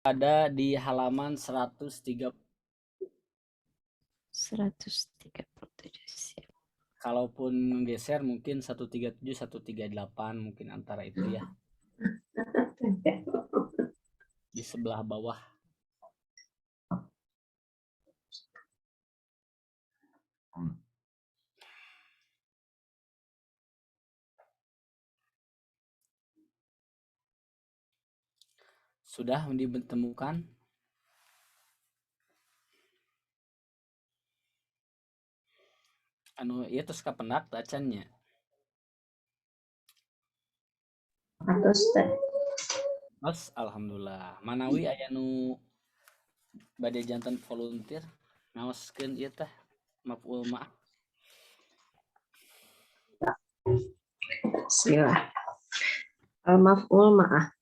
ada di halaman 130. 137 siap. Kalaupun geser mungkin 137, 138 mungkin antara itu ya. Di sebelah bawah. Sudah ditemukan? Anu ieu tos kapendak acannya. Atos teh. Mas alhamdulillah. Manawi aya nu bade jantan volunteer ngaoskeun ieu teh maf'ul ma'ah. Bismillah. Al-maf'ul ma'ah.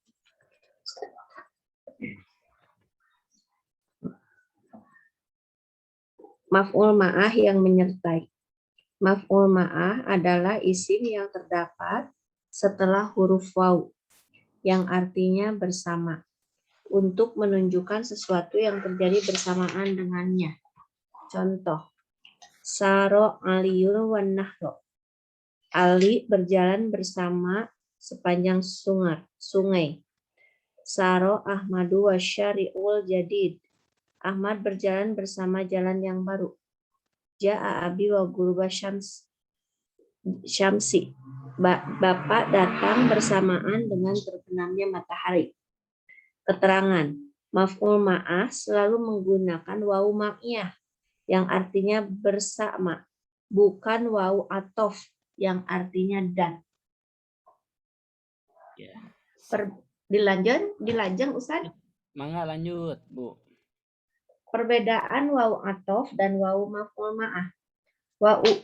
Maf'ul ma'ah yang menyertai. Maf'ul ma'ah adalah isim yang terdapat setelah huruf waw yang artinya bersama untuk menunjukkan sesuatu yang terjadi bersamaan dengannya. Contoh, Saro Aliyun wan Nahro. Ali berjalan bersama sepanjang sungai. Saro Ahmadu wasyari'ul jadid. Ahmad berjalan bersama jalan yang baru. Ja'a abi wa guruba syamsi. Bapak datang bersamaan dengan terbenamnya matahari. Keterangan, maf'ul ma'ah selalu menggunakan wawu ma'iyah yang artinya bersama, bukan wawu atof yang artinya dan. Ya. Dilanjang Ustaz? Mangga lanjut, Bu. Perbedaan wawu atof dan wawu maf'ul ma'ah.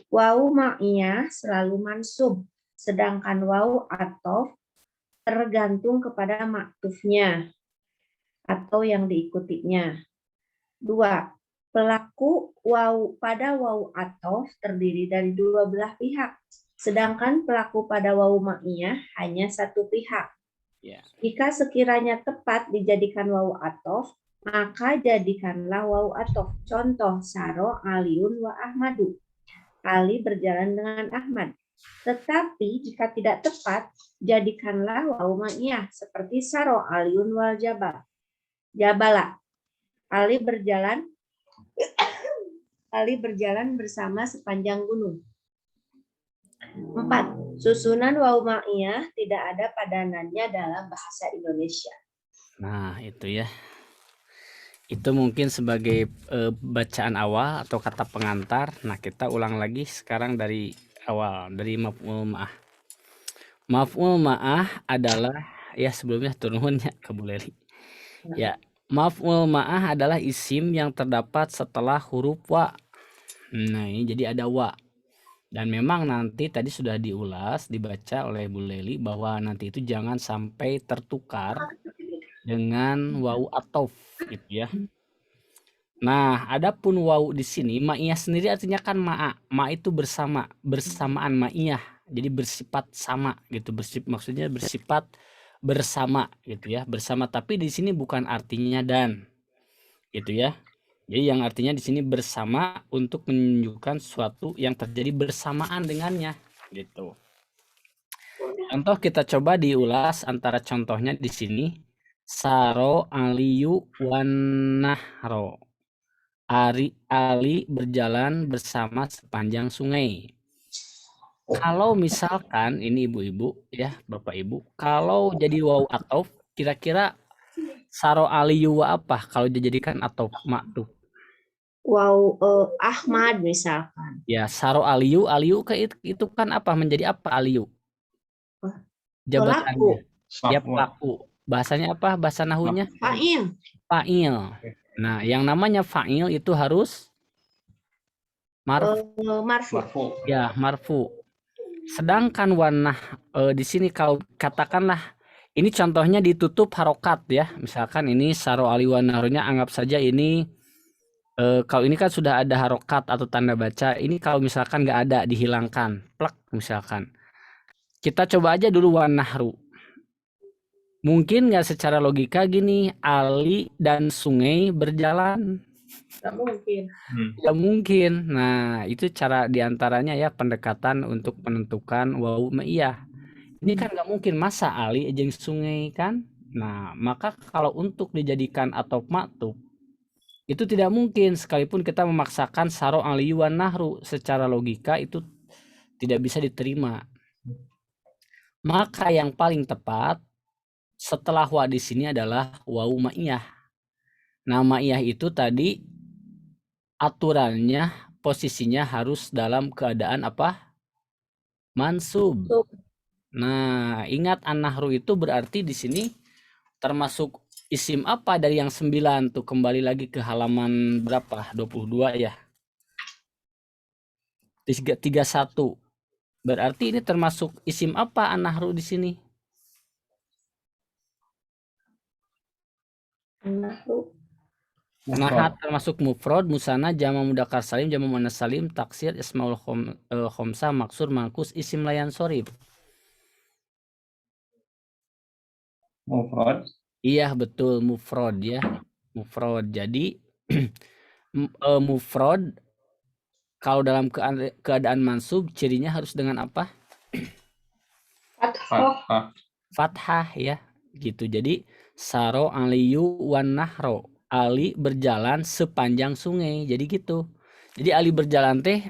Wawu ma'iyah selalu mansub, sedangkan wawu atof tergantung kepada maktufnya atau yang diikutinya. 2. Pelaku pada wawu atof terdiri dari dua belah pihak, sedangkan pelaku pada wawu ma'iyah hanya satu pihak. Ya. Jika sekiranya tepat dijadikan wawu atof, maka jadikanlah wawu atof. Contoh, Saro Aliun wa Ahmadu. Ali berjalan dengan Ahmad. Tetapi jika tidak tepat, jadikanlah wawu ma'iyah seperti Saro Aliun wal Jabala. Ali berjalan bersama sepanjang gunung. 4. Susunan wawu ma'iyah tidak ada padanannya dalam bahasa Indonesia. Nah, itu ya. Itu mungkin sebagai bacaan awal atau kata pengantar. Nah, kita ulang lagi sekarang dari awal, dari maf'ul ma'ah. Maf'ul ma'ah adalah, ya sebelumnya turunnya ke Bu Leli. Ya, maf'ul ma'ah adalah isim yang terdapat setelah huruf wa. Nah, ini jadi ada wa. Dan memang nanti tadi sudah dibaca oleh Bu Leli bahwa nanti itu jangan sampai tertukar dengan wawu atof gitu ya. Nah, adapun wawu di sini ma'iyah sendiri artinya kan ma itu bersamaan ma'iyah. Jadi bersifat sama gitu, maksudnya bersifat bersama gitu ya, bersama, tapi di sini bukan artinya dan gitu ya. Jadi yang artinya di sini bersama untuk menunjukkan sesuatu yang terjadi bersamaan dengannya gitu. Contoh kita coba diulas antara contohnya di sini. Saro Aliyu wan Nahro. Ali berjalan bersama sepanjang sungai. Kalau misalkan ini ibu-ibu ya, Bapak Ibu, kalau jadi waw atof, kira-kira Saro Aliyu wa apa kalau dijadikan atof maktuf? Wow, Ahmad misalkan. Ya, Saro Aliyu itu kan apa, menjadi apa Aliyu? Jabatannya. Ya, pelaku. Bahasanya apa? Bahasa nahunya? Fa'il. Fa'il. Nah, yang namanya fa'il itu harus Marfu. Ya, marfu. Sedangkan warna di sini kalau katakanlah ini contohnya ditutup harokat ya. Misalkan ini Saro Ali Wanarunya, anggap saja ini kalau ini kan sudah ada harokat atau tanda baca. Ini kalau misalkan nggak ada, dihilangkan, plak misalkan. Kita coba aja dulu wanahru. Mungkin nggak secara logika gini, Ali dan sungai berjalan? Nggak mungkin. Tidak mungkin. Nah, itu cara diantaranya ya pendekatan untuk menentukan wau ma'iyah. Ini kan nggak mungkin masa Ali jeung sungai kan? Nah, maka kalau untuk dijadikan atau maktub itu tidak mungkin sekalipun kita memaksakan saro aliyuan nahru secara logika itu tidak bisa diterima. Maka yang paling tepat setelah wa di sini adalah wau ma'iyah. Nah, ma'iyah itu tadi aturannya posisinya harus dalam keadaan apa? Mansub. Sub. Nah, ingat an-nahru itu berarti di sini termasuk isim apa dari yang 9 tuh, kembali lagi ke halaman berapa? 22 ya. 31. Berarti ini termasuk isim apa an-nahru di sini? Nahru. Nah, termasuk mufrad, musanna, jama mudzakkar salim, jama muannas salim, taksir, ismaul khomsah, maksur, mangkus, isim layan sorib. Mufrad. Iya, betul, mufrad ya. Mufrad. Jadi mufrad kalau dalam keadaan mansub cirinya harus dengan apa? Fathah. Fathah ya, gitu. Jadi saro aliyu wan nahro. Ali berjalan sepanjang sungai. Jadi gitu. Jadi Ali berjalan teh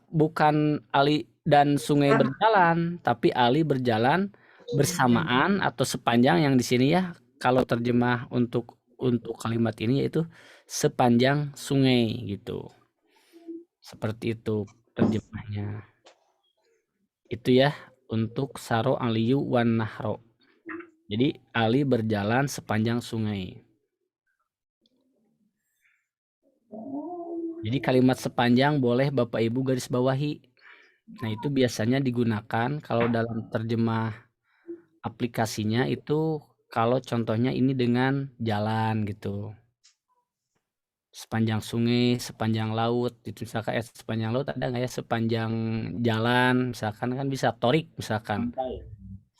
bukan Ali dan sungai berjalan, tapi Ali berjalan bersamaan atau sepanjang, yang di sini ya kalau terjemah untuk kalimat ini yaitu sepanjang sungai gitu. Seperti itu terjemahnya. Itu ya untuk saro aliyu wan nahro. Jadi Ali berjalan sepanjang sungai. Jadi kalimat sepanjang boleh Bapak Ibu garis bawahi. Nah, itu biasanya digunakan kalau dalam terjemah aplikasinya itu kalau contohnya ini dengan jalan gitu. Sepanjang sungai, sepanjang laut, itu misalkan sepanjang laut ada nggak ya, sepanjang jalan misalkan kan bisa, torik misalkan.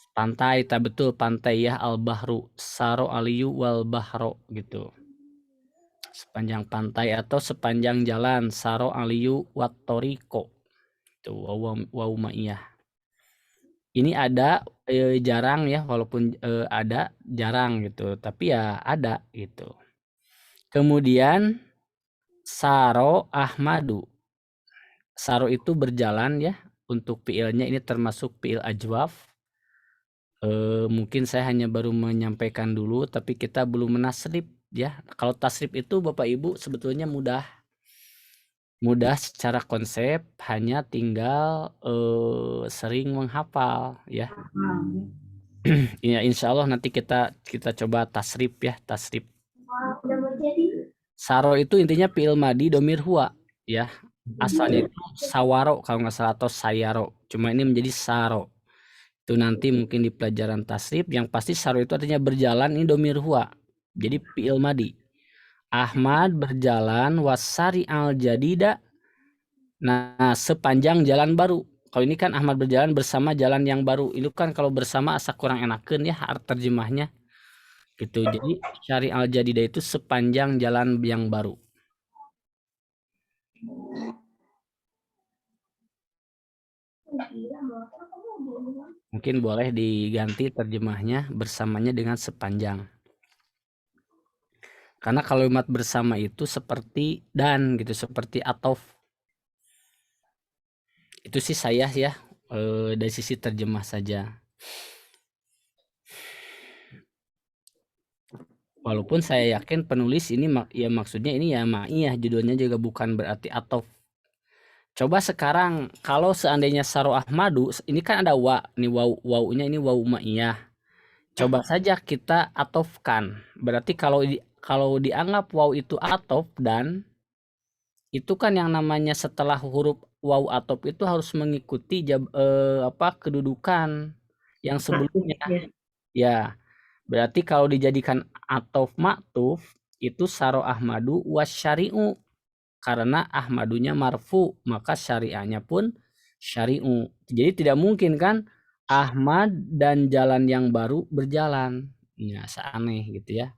Pantai, tak betul, pantai ya, al-bahru, saro aliyu wal bahro gitu. Sepanjang pantai atau sepanjang jalan, saro aliyu wat toriko. Itu wau ma'iyah. Ini ada jarang ya, walaupun ada jarang gitu, tapi ya ada gitu. Kemudian saro ahmadu. Saro itu berjalan ya, untuk fiilnya ini termasuk fiil ajwaf. Mungkin saya hanya baru menyampaikan dulu, tapi kita belum menasrif ya. Kalau tasrif itu Bapak Ibu sebetulnya mudah secara konsep, hanya tinggal sering menghafal ya. Ya, insya Allah nanti kita coba tasrif ya, tasrif. Saro itu intinya fi'il madi domir huwa ya. Asalnya itu sawaro kalau nggak salah, atau sayaro. Cuma ini menjadi saro. Itu nanti mungkin di pelajaran tasrif. Yang pasti saro itu artinya berjalan, ini domir huwa. Jadi fi'il madi. Ahmad berjalan wasari al jadida. Nah, sepanjang jalan baru. Kalau ini kan Ahmad berjalan bersama jalan yang baru. Itu kan kalau bersama asa kurang enakeun ya terjemahnya. Gitu. Jadi syari al jadida itu sepanjang jalan yang baru. Mungkin boleh diganti terjemahnya bersamanya dengan sepanjang. Karena kalimat bersama itu seperti dan gitu, seperti atof. Itu sih saya ya dari sisi terjemah saja. Walaupun saya yakin penulis ini ya maksudnya ini ya ma'iyah, judulnya juga bukan berarti atof. Coba sekarang kalau seandainya saro ahmadu, ini kan ada wa, nih waunya ini wau ma'iyah. Coba saja kita atofkan. Berarti kalau dianggap waw itu atof, dan itu kan yang namanya setelah huruf waw atof itu harus mengikuti kedudukan yang sebelumnya. Ya, berarti kalau dijadikan atof maktuf itu saro ahmadu wasyari'u, karena ahmadunya marfu, maka syariahnya pun syari'u. Jadi tidak mungkin kan Ahmad dan jalan yang baru berjalan. Ya, seaneh gitu ya.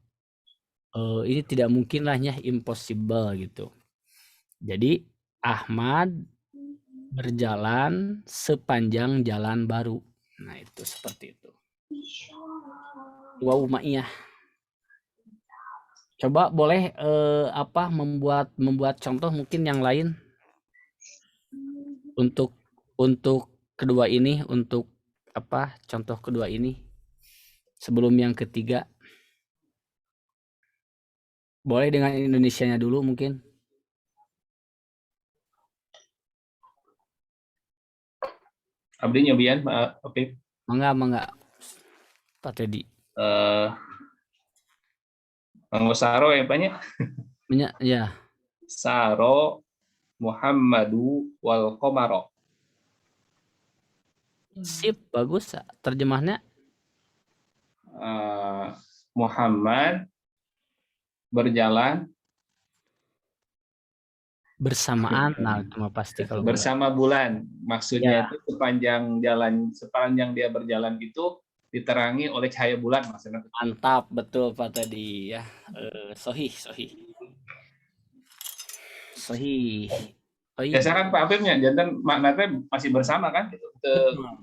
Ini tidak mungkin lah ya, impossible gitu. Jadi Ahmad berjalan sepanjang jalan baru. Nah, itu seperti itu. Wau ma'iyah. Coba boleh membuat contoh mungkin yang lain untuk kedua ini, untuk contoh kedua ini sebelum yang ketiga. Boleh dengan Indonesianya dulu mungkin. Abdi nyobian Pak Apip. Mangga Pak Teddy. Manggo Saro ya banyak. Ya. Saro Muhammadu wal Qamaro. Sip, bagus terjemahnya. Muhammad berjalan Bersamaan, nah itu mah pasti kalau bersama bulan. Maksudnya Ya. itu sepanjang dia berjalan itu diterangi oleh cahaya bulan maksudnya. Mantap, betul Pak tadi ya. Sohih. Biasa kan Pak Afifnya jantan maknanya masih bersama kan?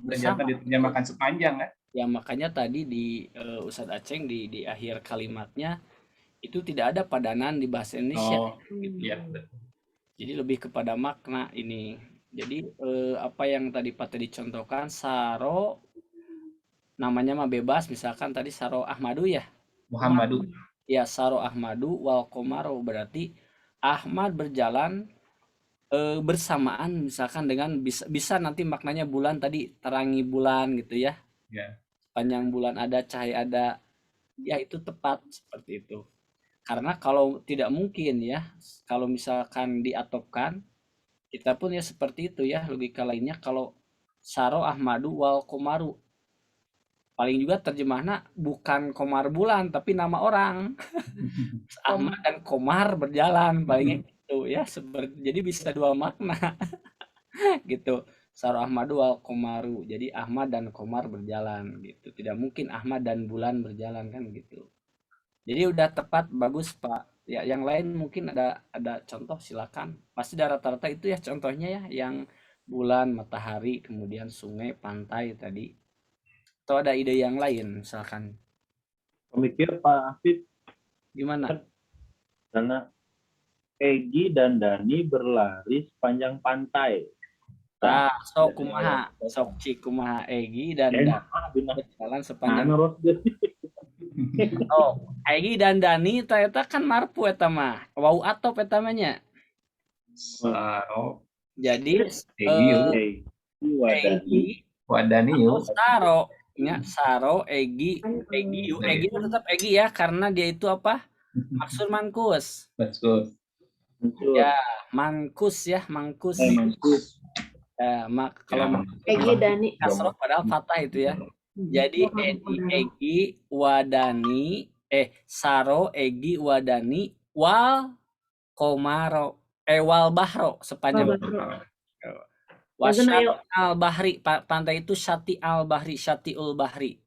Bersama. Diterjemahkan sepanjang kan? Ya makanya tadi di Ustadz Aceng di akhir kalimatnya itu tidak ada padanan di bahasa Indonesia. Gitu. Iya. Jadi lebih kepada makna ini. Jadi apa yang tadi Pak tadi contohkan, Saro namanya mah bebas, misalkan tadi Saro Ahmadu ya. Muhammadu. Ya, Saro Ahmadu wal Qamaro, berarti Ahmad berjalan bersamaan misalkan dengan bisa nanti maknanya bulan tadi, terangi bulan gitu ya. Ya. Panjang bulan ada, cahaya ada. Ya itu tepat seperti itu. Karena kalau tidak mungkin ya, kalau misalkan diatopkan, kita pun ya seperti itu ya, logika lainnya kalau Saro Ahmadu wal Komaru. Paling juga terjemahnya bukan Komar bulan, tapi nama orang. Ahmad dan Komar berjalan, palingnya gitu ya. Jadi bisa dua makna gitu. Saro Ahmadu wal Komaru. Jadi Ahmad dan Komar berjalan gitu. Tidak mungkin Ahmad dan bulan berjalan kan gitu. Jadi udah tepat, bagus Pak. Ya, yang lain mungkin ada contoh, silakan. Pasti rata-rata itu ya contohnya ya, yang bulan, matahari, kemudian sungai, pantai tadi. Atau ada ide yang lain misalkan. Pemikir Pak Afif Gimana? karena Egi dan Dani berlari sepanjang pantai. Sok kumaha, sok cikumaha Egi dan berjalan sepanjang. Oh, Egi dan Dani ternyata kan marpu eta mah. Wau atop eta mah nya. Saro. Jadi Egi Wadani yuk. Saro nya, Saro Egi Egi tetap Egi ya, karena dia itu apa? Maksud mangkus. Betul. Ya, mangkus ya, mangkus. Kalau Egi Dani. kasroh padahal fathah itu ya. Jadi Egi Wadani Saro Egi Wadani wal Komaro wal Bahro sepanjang Wasyati al Bahri, pantai itu Syati al Bahri, Syatiul Bahri.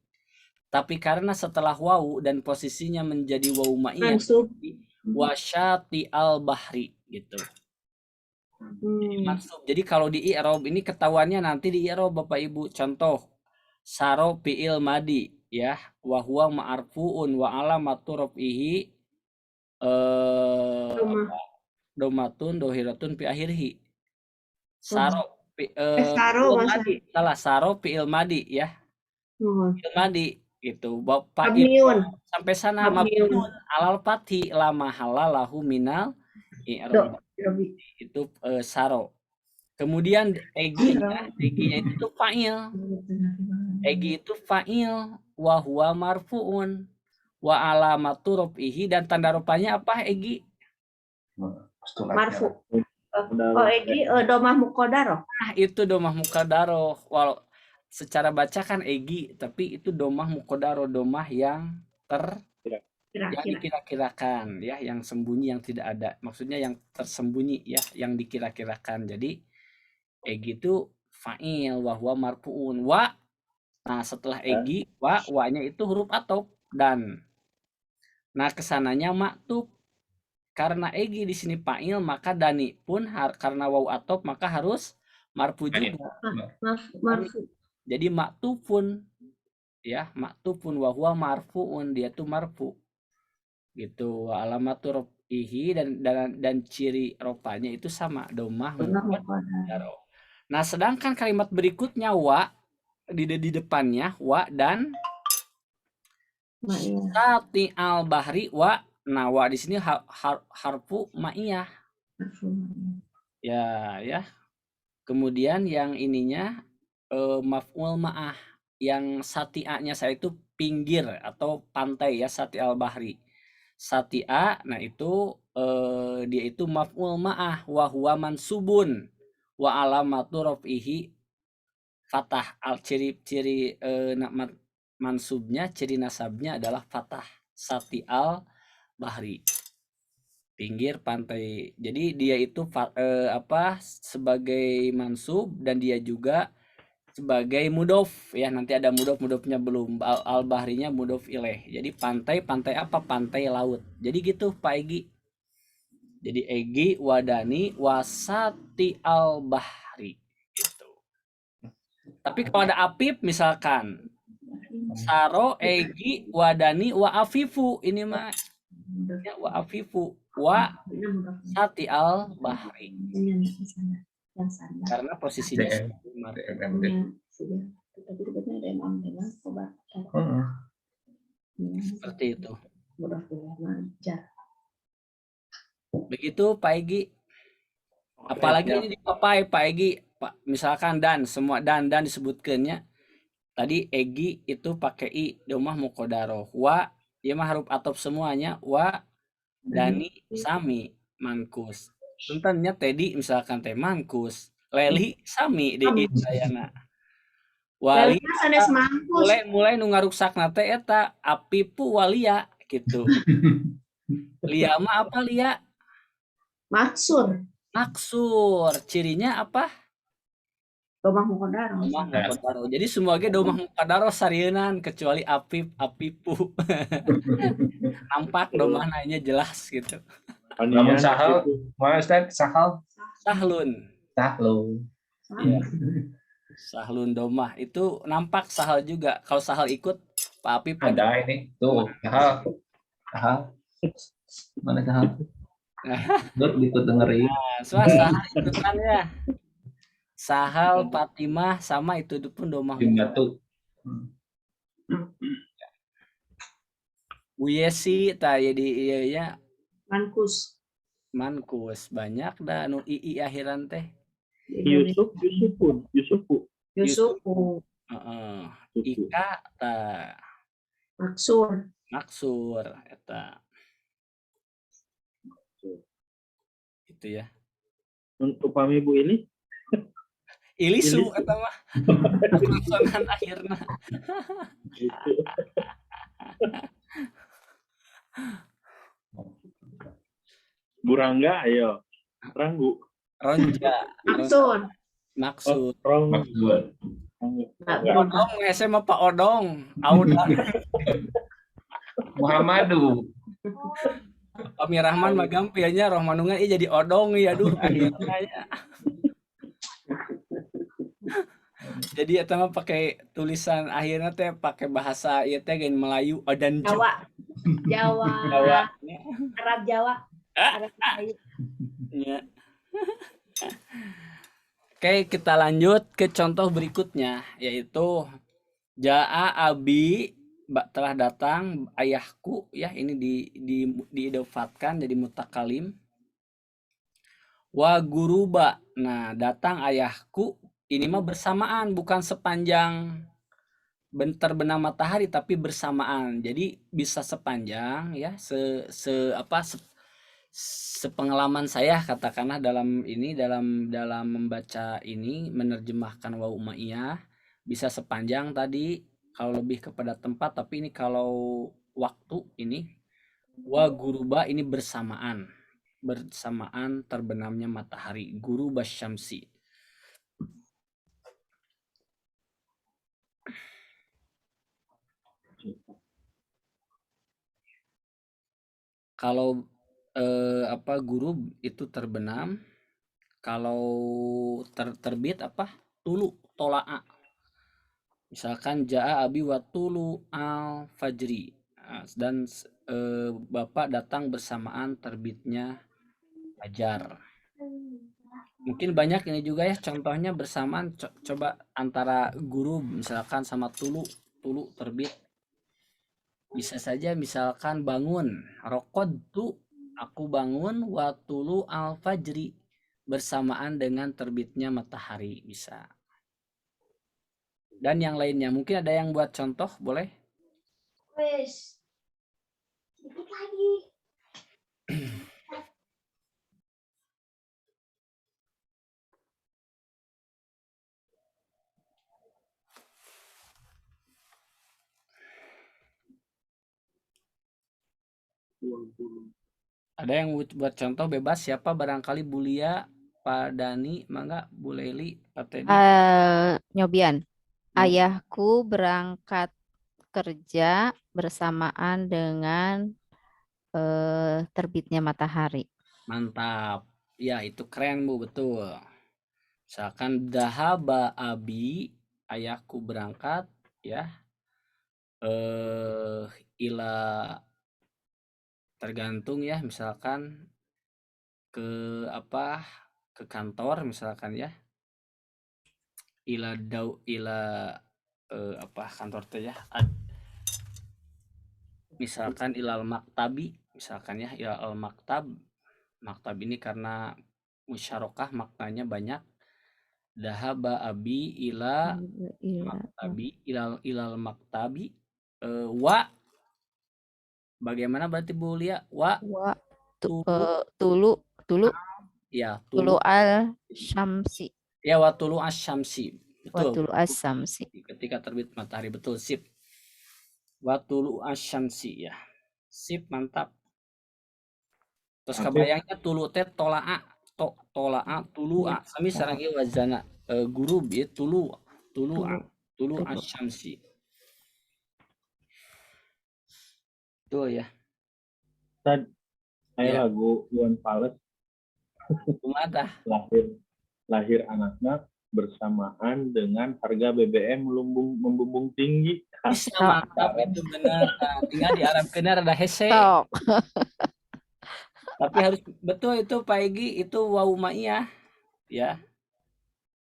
Tapi karena setelah wawu dan posisinya menjadi wawu ma'iyah, Wasyati al Bahri gitu. Maksud. Jadi kalau di i'rab ini ketahuannya nanti di i'rab Bapak Ibu. Contoh Saro fi'il madi ya, wa huwa ma'arfuun wa alamatu raf'ihi domatun dohiratun fi akhirhi. Saro madi, salah, Saro fi'il madi ya. Fi'il madi gitu. Bapak Ibu sampai sana mabniun alal fathi la mahalla lahu minal i'rab. Itu Saro. Kemudian Egi-nya itu fa'il. Egi itu fa'il wa huwa marfu'un wa alamatu raf'ihi, dan tanda rupanya apa Egi? Marfu. Oh Egi domah muqaddarah. Itu domah muqaddarah. Walau secara baca kan Egi, tapi itu domah muqaddarah, domah yang yang dikira-kirakan ya, yang sembunyi, yang tidak ada. Maksudnya yang tersembunyi ya, yang dikira-kirakan. Jadi Egi itu fa'il wa huwa marfu'un wa Nah, setelah Ya. egi, wa-nya itu huruf atop dan. Nah, kesananya maktub. Karena egi di sini fa'il, maka dani pun karena waw atop maka harus marfu Fa'il. juga. Marfu. Jadi maktufun ya, maktufun wa huwa marfuun, dia tuh marfu. Gitu. Wa alamatu rafihi dan ciri rofanya itu sama, domah muqaddaro. Nah, sedangkan kalimat berikutnya wa di depannya wa dan sati al bahri wa. Nah, wa di sini harfu ma'iyah. Ya. Kemudian yang ininya maf'ul ma'ah. Yang sati'anya saya itu pinggir atau pantai ya, sati al bahri. Sati'a, nah itu dia itu maf'ul ma'ah wa huwa mansubun wa alamatu raf'ihi fathah. Ciri mansubnya, ciri nasabnya adalah fathah. Sati al bahri, pinggir pantai. Jadi dia itu sebagai mansub dan dia juga sebagai mudof ya, nanti ada mudofnya belum, al bahrinya mudof ilaih. Jadi pantai apa? Pantai laut. Jadi gitu Pak Egi. Jadi egi wadani wasati al bahri gitu. Tapi kalau ada apip misalkan saro egi wadani wa afifu, ini mah ya, wa afifu wa sati al bahri karena posisinya seperti itu. Begitu Pak Egi. Apalagi ini dipapai Pak Egi, misalkan dan semua dan disebutkannya. Tadi egi itu pakai i, domah muqaddaro. Wa ya mah huruf atop semuanya, wa dani sami mankus. Tentunya tedi misalkan teh mankus, leli sami di sayana. Wali mulai nu ngaruksakna teh eta apipu walia gitu. Lia mah apa lia? Maksur. Cirinya apa? Domah muqaddaro. Jadi semuanya domah muqaddaro sarieun kecuali apipu. Nampak domah nanya jelas gitu. Namun sahal, mana Ustaz? Sahlun. Ya. Sahlun domah itu nampak sahal juga. Kalau sahal ikut Pak Apip ada ini tuh sahal. Mana sahal? Ikut dengerin. Nah, sahal ikutan ya. Sahal, Fatimah sama itu pun domah Batu. Bu Yesi jadi iya mankus banyak dah nu ii akhiran teh. Yusufu. Ika ta maksur eta. Itu ya. Untuk pami Bu ini Ilisu eta mah. Konsonan akhirna. Burangga ayo. Ranggu. Ronja. Maksud. Odong SMA Pak Odong. Audang. Muhammadu. Kami Rahman magampianya Rohmanungan jadi odong ya aduh akhirnya. Jadi eta mah pakai tulisan akhirnya teh pakai bahasa ieu teh gen Melayu odan Jawa. Arab Jawa. Arab Melayu. Ya. Oke, kita lanjut ke contoh berikutnya yaitu jaa abi telah datang ayahku ya, ini diidofatkan jadi mutakalim. Wa guruba, nah datang ayahku ini mah bersamaan, bukan sepanjang terbenam matahari tapi bersamaan. Jadi bisa sepanjang ya sepengalaman saya katakanlah dalam membaca ini menerjemahkan waw ma'iyah bisa sepanjang tadi kalau lebih kepada tempat, tapi ini kalau waktu ini wa guruba ini bersamaan terbenamnya matahari, guruba syamsi. Kalau guru itu terbenam. Kalau terbit apa? Tulu, tolaa. Misalkan jaa abi wa tulu al fajri. Dan Bapak datang bersamaan terbitnya fajar. Mungkin banyak ini juga ya contohnya bersamaan. Coba antara guru misalkan sama tulu, tulu terbit. Bisa saja misalkan bangun, rokod tu aku bangun wa tulu al fajri bersamaan dengan terbitnya matahari bisa. Dan yang lainnya mungkin ada yang buat contoh boleh? Wes, sedikit lagi. Ada yang buat contoh bebas siapa barangkali Bulia, Pak Dani, Mangga, Bu Leli, Pak Teddy. Nyobian. Mau? Ayahku berangkat kerja bersamaan dengan terbitnya matahari. Mantap. Ya, itu keren Bu, betul. Misalkan dahaba abi, ayahku berangkat ya. Ila tergantung ya, misalkan ke ke kantor misalkan ya. Ila kantor teh ya. Misalkan ilal maktabi, misalkan ya ilal maktab. Maktab ini karena musyarakah maknanya banyak. Dahaba abi ila maktabi ilal maktabi. Wa bagaimana berarti Bu Lia? Wa Tulu ya tulu tulu al syamsi. ya wa tulu asyamsi. Wa Betul. tulu as-samsi. Ketika terbit matahari betul sip. Wa tulu asyamsi ya. Sip mantap. Terus kebayangnya tulu teh tolaa tolaa tulua sami sareng ieu wazana guru bieu tulu asyamsi. Betul ya. Tad, Ya. lagu Iwan Fals Kumaha lahir anaknya bersamaan dengan harga BBM membumbung tinggi. bisa mantap itu benar. Nah, tinggal diarabkeun rada hese. Sok. Tapi harus betul itu Pak Egi itu wau maiyah ya.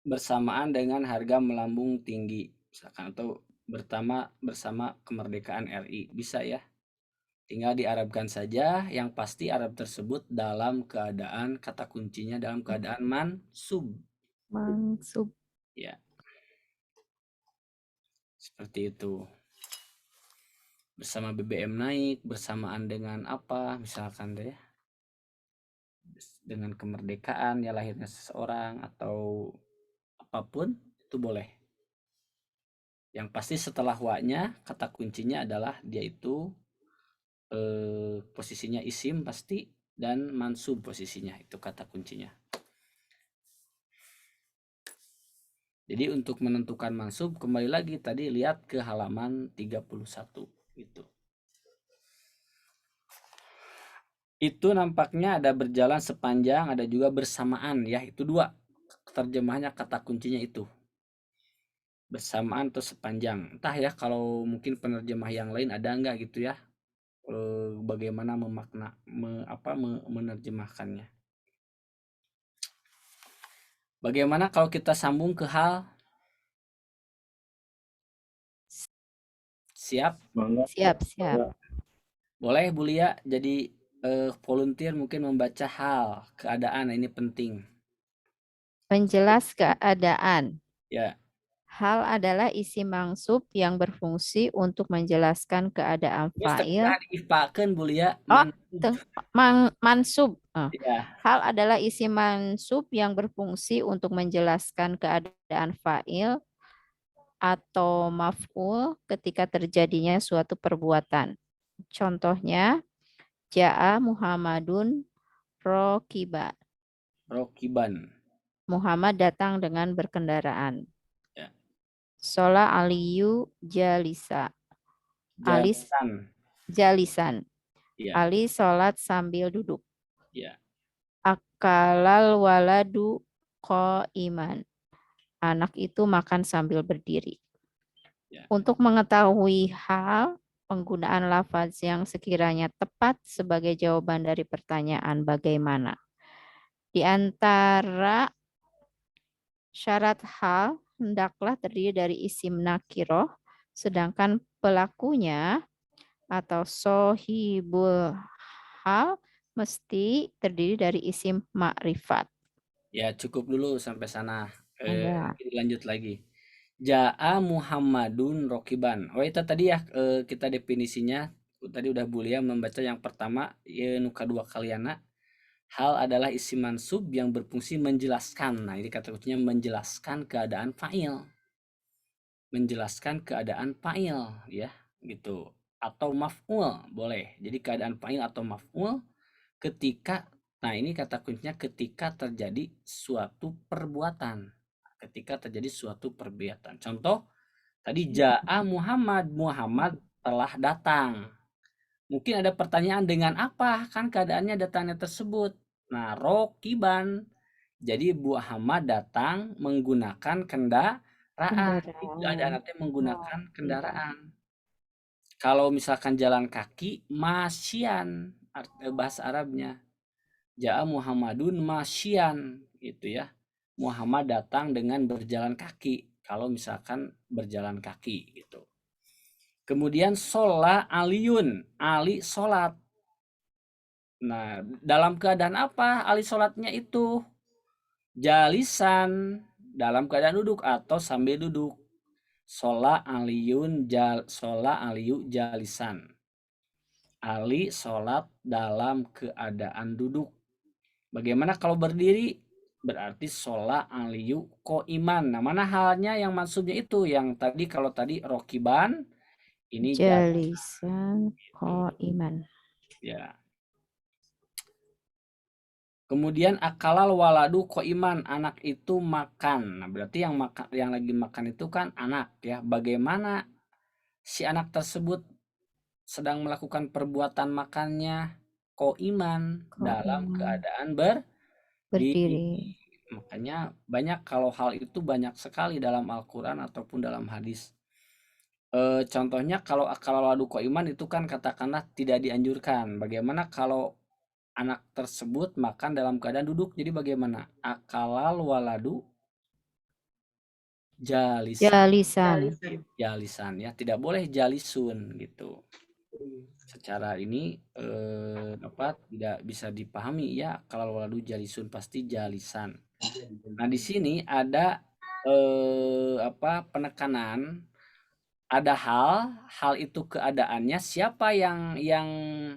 Bersamaan dengan harga melambung tinggi misalkan atau bersama kemerdekaan RI bisa ya. Tinggal diarabkan saja, yang pasti Arab tersebut dalam keadaan kata kuncinya dalam keadaan mansub. Mansub. Ya. Seperti itu. Bersama BBM naik, bersamaan dengan apa? Misalkan deh ya. Dengan kemerdekaan ya lahirnya seseorang atau apapun itu boleh. Yang pasti setelah wa-nya kata kuncinya adalah dia itu posisinya isim pasti dan mansub posisinya itu kata kuncinya. Jadi untuk menentukan mansub kembali lagi tadi lihat ke halaman 31 gitu. Itu nampaknya ada berjalan sepanjang, ada juga bersamaan ya, itu dua. Terjemahnya kata kuncinya itu. Bersamaan atau sepanjang. Entah ya kalau mungkin penerjemah yang lain ada enggak gitu ya. Bagaimana menerjemahkannya. Bagaimana kalau kita sambung ke hal siap? Siap. Boleh Bu Lia jadi volunteer mungkin membaca hal, keadaan, ini penting. Penjelas keadaan. Ya. Hal adalah isim mansub yang berfungsi untuk menjelaskan keadaan fa'il. Diifakeun Bu Lia. Mansub. Ya. Hal adalah isim mansub yang berfungsi untuk menjelaskan keadaan fa'il atau maf'ul ketika terjadinya suatu perbuatan. Contohnya, Ja'a Muhammadun rokiban. Muhammad datang dengan berkendaraan. Ya. Shola Aliyu jalisa. Jalisan. Ya, Ali sholat sambil duduk. ya. Akalal waladu qa'iman. Anak itu makan sambil berdiri. Ya. Untuk mengetahui hal penggunaan lafaz yang sekiranya tepat sebagai jawaban dari pertanyaan bagaimana. Di antara syarat hal hendaklah terdiri dari isim nakiroh, sedangkan pelakunya atau sohibul hal mesti terdiri dari isim makrifat. Ya, cukup dulu sampai sana. Ya. Lanjut lagi. Ja'a Muhammadun rokiban. Oh, itu tadi ya kita definisinya. Tadi udah Bulia membaca yang pertama, nu kedua kaliana. Hal adalah isim mansub yang berfungsi menjelaskan. Nah, ini kata kuncinya menjelaskan keadaan fa'il. Menjelaskan keadaan fa'il ya, gitu. Atau maf'ul boleh. Jadi keadaan fa'il atau maf'ul ketika, nah ini kata kuncinya ketika terjadi suatu perbuatan. Ketika terjadi suatu perbuatan. Contoh tadi ja'a Muhammad, Muhammad telah datang. Mungkin ada pertanyaan dengan apa? Kan keadaannya datangnya tersebut. Nah, rokiban. Jadi Muhammad datang menggunakan kendaraan. Itu keadaan nanti menggunakan kendaraan. Kalau misalkan jalan kaki, masyian bahasa Arabnya. Ja'a Muhammadun masyian gitu ya. Muhammad datang dengan berjalan kaki. Kalau misalkan berjalan kaki gitu. Kemudian sholat aliyun, Ali sholat. Nah, dalam keadaan apa Ali sholatnya itu? Jalisan, dalam keadaan duduk atau sambil duduk. Sholat aliyun, sholat aliyu jalisan. Ali sholat dalam keadaan duduk. Bagaimana kalau berdiri? Berarti sholat aliyu koiman. Nah, mana halnya yang maksudnya itu? Yang tadi kalau tadi rokiban, ini Jalisan qa'iman. ya. Kemudian akalal waladu koiman, anak itu makan. Nah, berarti yang makan, yang lagi makan itu kan anak ya. Bagaimana si anak tersebut sedang melakukan perbuatan makannya koiman dalam keadaan berdiri. Berdiri. Makanya banyak, kalau hal itu banyak sekali dalam Al-Quran ataupun dalam hadis. Contohnya kalau akal waladu koiman itu kan katakanlah tidak dianjurkan. Bagaimana kalau anak tersebut makan dalam keadaan duduk? Jadi bagaimana? Akalal waladu Jalisan. jalisan ya, tidak boleh jalisun gitu. Secara ini tidak bisa dipahami ya, kalau waladu jalisun pasti jalisan. Nah, di sini ada penekanan, ada hal itu keadaannya siapa yang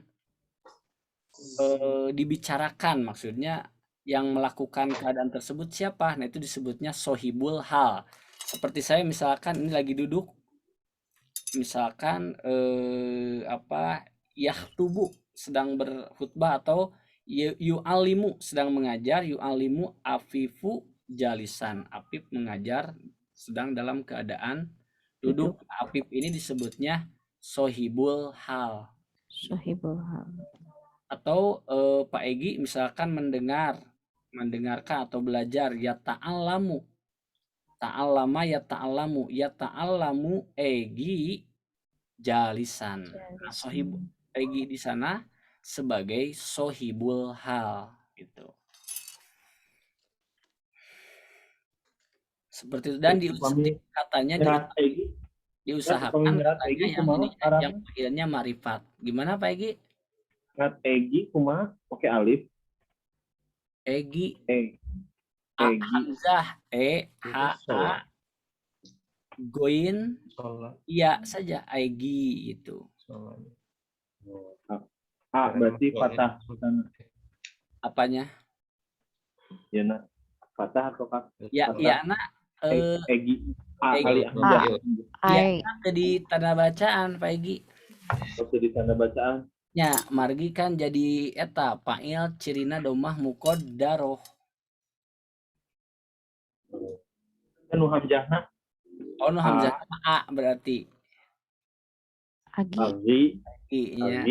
dibicarakan, maksudnya yang melakukan keadaan tersebut siapa. Nah, itu disebutnya sohibul hal. Seperti saya misalkan ini lagi duduk, misalkan yahtubu sedang berkhutbah, atau yu'alimu sedang mengajar, yu'alimu afifu jalisan, Afif mengajar sedang dalam keadaan duduk. Afif ini disebutnya sohibul hal. Sohibul hal. Atau Pak Egi misalkan mendengarkan atau belajar, ya ta'alamu, ta'alama ya ta'alamu Egi jalisan. Nah, sohib Egi di sana sebagai sohibul hal gitu. Seperti itu, dan katanya diusahakan katanya yang akhirnya marifat. Gimana Pak Egi? Egi kumaha pakai alif. Egi. Hamzah H-A Goin iya saja Egi gitu. Berarti patah. Apanya? Ya nak, patah atau kak? Ya, iya nak. Egi. Kali Ai. Di tanda bacaan Pak Egi. Di tanda bacaan. Ya, margi kan jadi eta fa'il cirina domah muqaddaroh. Nu hamzahna? Oh, nu hamzah A berarti. Agi. Iya.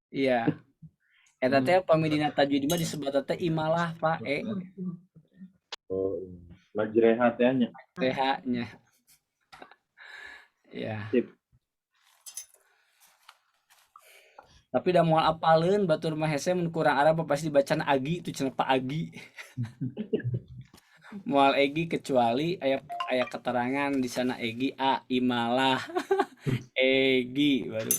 Iya. Eta teh pamidina tajwid mah disebut teh imalah Pak Oh, majrehat ya nya. TH-nya. Ya. Sip. Tapi da moal apaleun batur mah hese mun kurang Arab pasti bacaan Agi itu cenah Pak Agi. Moal Egi kecuali aya keterangan di sana Egi imalah Egi baru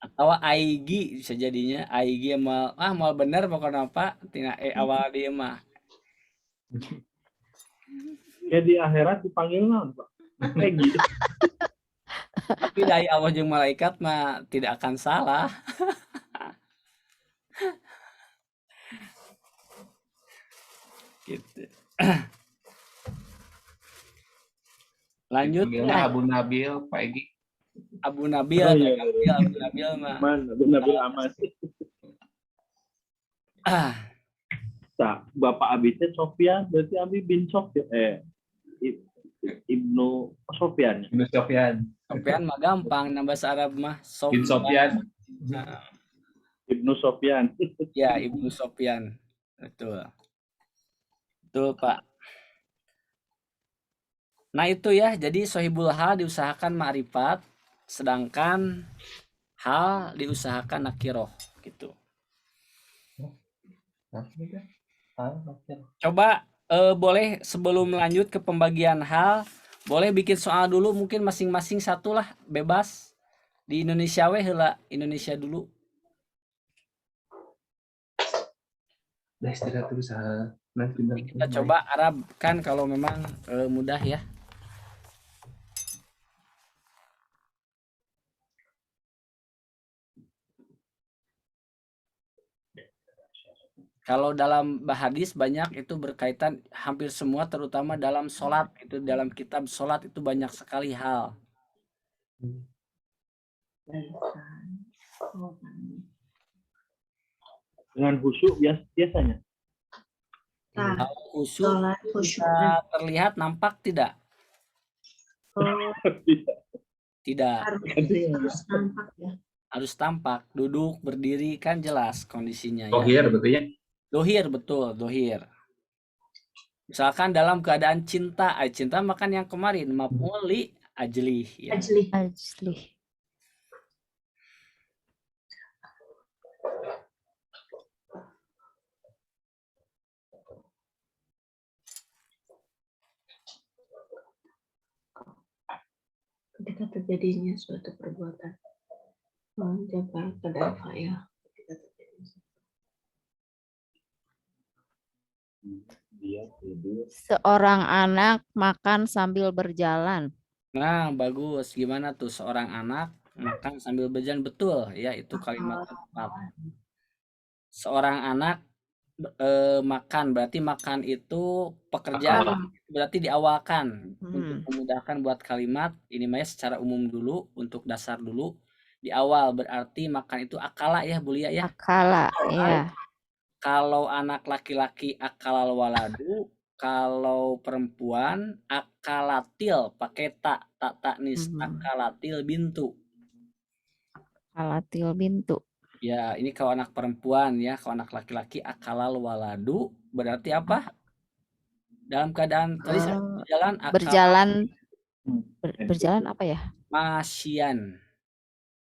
atau Aigi bisa jadinya Aigi mal bener pokoknya Pak tina awal dia mah. Kayak di akhirat dipanggil naon, Pak? Egi. Tapi dari Allah jeung malaikat mah tidak akan salah. Gitu. Lanjut Dipanggilnya ya. Abu Nabil, Pak Egi. Abu Nabil, Oh, iya, Nabil, iya. Abu Nabil mah. Mana benar aman. Ah, Nah, Bapak Abisnya Sofyan, berarti Abi bin Sofyan. Ibnu Sofyan. Ibnu Sofyan. Sofyan mah gampang nambah bahasa Arab mah Bin Sofyan. Nah, Ibnu Sofyan. ya Ibnu Sofyan. Betul. Betul, Pak. Nah, itu ya. Jadi sohibul hal diusahakan ma'rifat, sedangkan hal diusahakan nakiroh gitu. Coba boleh sebelum lanjut ke pembagian hal, boleh bikin soal dulu mungkin masing-masing satu lah, bebas. Di Indonesia weh heula, Indonesia dulu. Kita coba Arab kan kalau memang mudah ya. Kalau dalam hadis banyak itu berkaitan hampir semua terutama dalam sholat itu dalam kitab sholat itu banyak sekali hal. Dengan khusyuk biasanya. Nah, Hal khusyuk sholat khusyuk. bisa terlihat nampak tidak? Oh, Tidak. harus nampak ya. Harus tampak, duduk, berdiri kan jelas kondisinya ya. Dohir betul ya. Dohir betul, dohir. Misalkan dalam keadaan cinta, cinta makan yang kemarin maf'ul li ajlih ya. Ajli. Ajlih. Ketika terjadinya suatu perbuatan menjabar keadaan fa'il. Dia tidur. Seorang anak makan sambil berjalan. Nah, bagus. Gimana tuh seorang anak makan sambil berjalan? Betul ya, itu kalimat tepat. Seorang anak makan, berarti makan itu pekerjaan, berarti diawalkan untuk memudahkan buat kalimat ini mah secara umum dulu untuk dasar dulu. Di awal berarti makan itu akala ya Bu Lia ya. Akala ya. Kalau anak laki-laki akalal waladu, kalau perempuan akalatil pakai tak taknis akalatil bintu. Akalatil bintu. Ya, ini kalau anak perempuan ya, kalau anak laki-laki akalal waladu berarti apa? Dalam keadaan tadi saya berjalan Berjalan apa ya? masyian.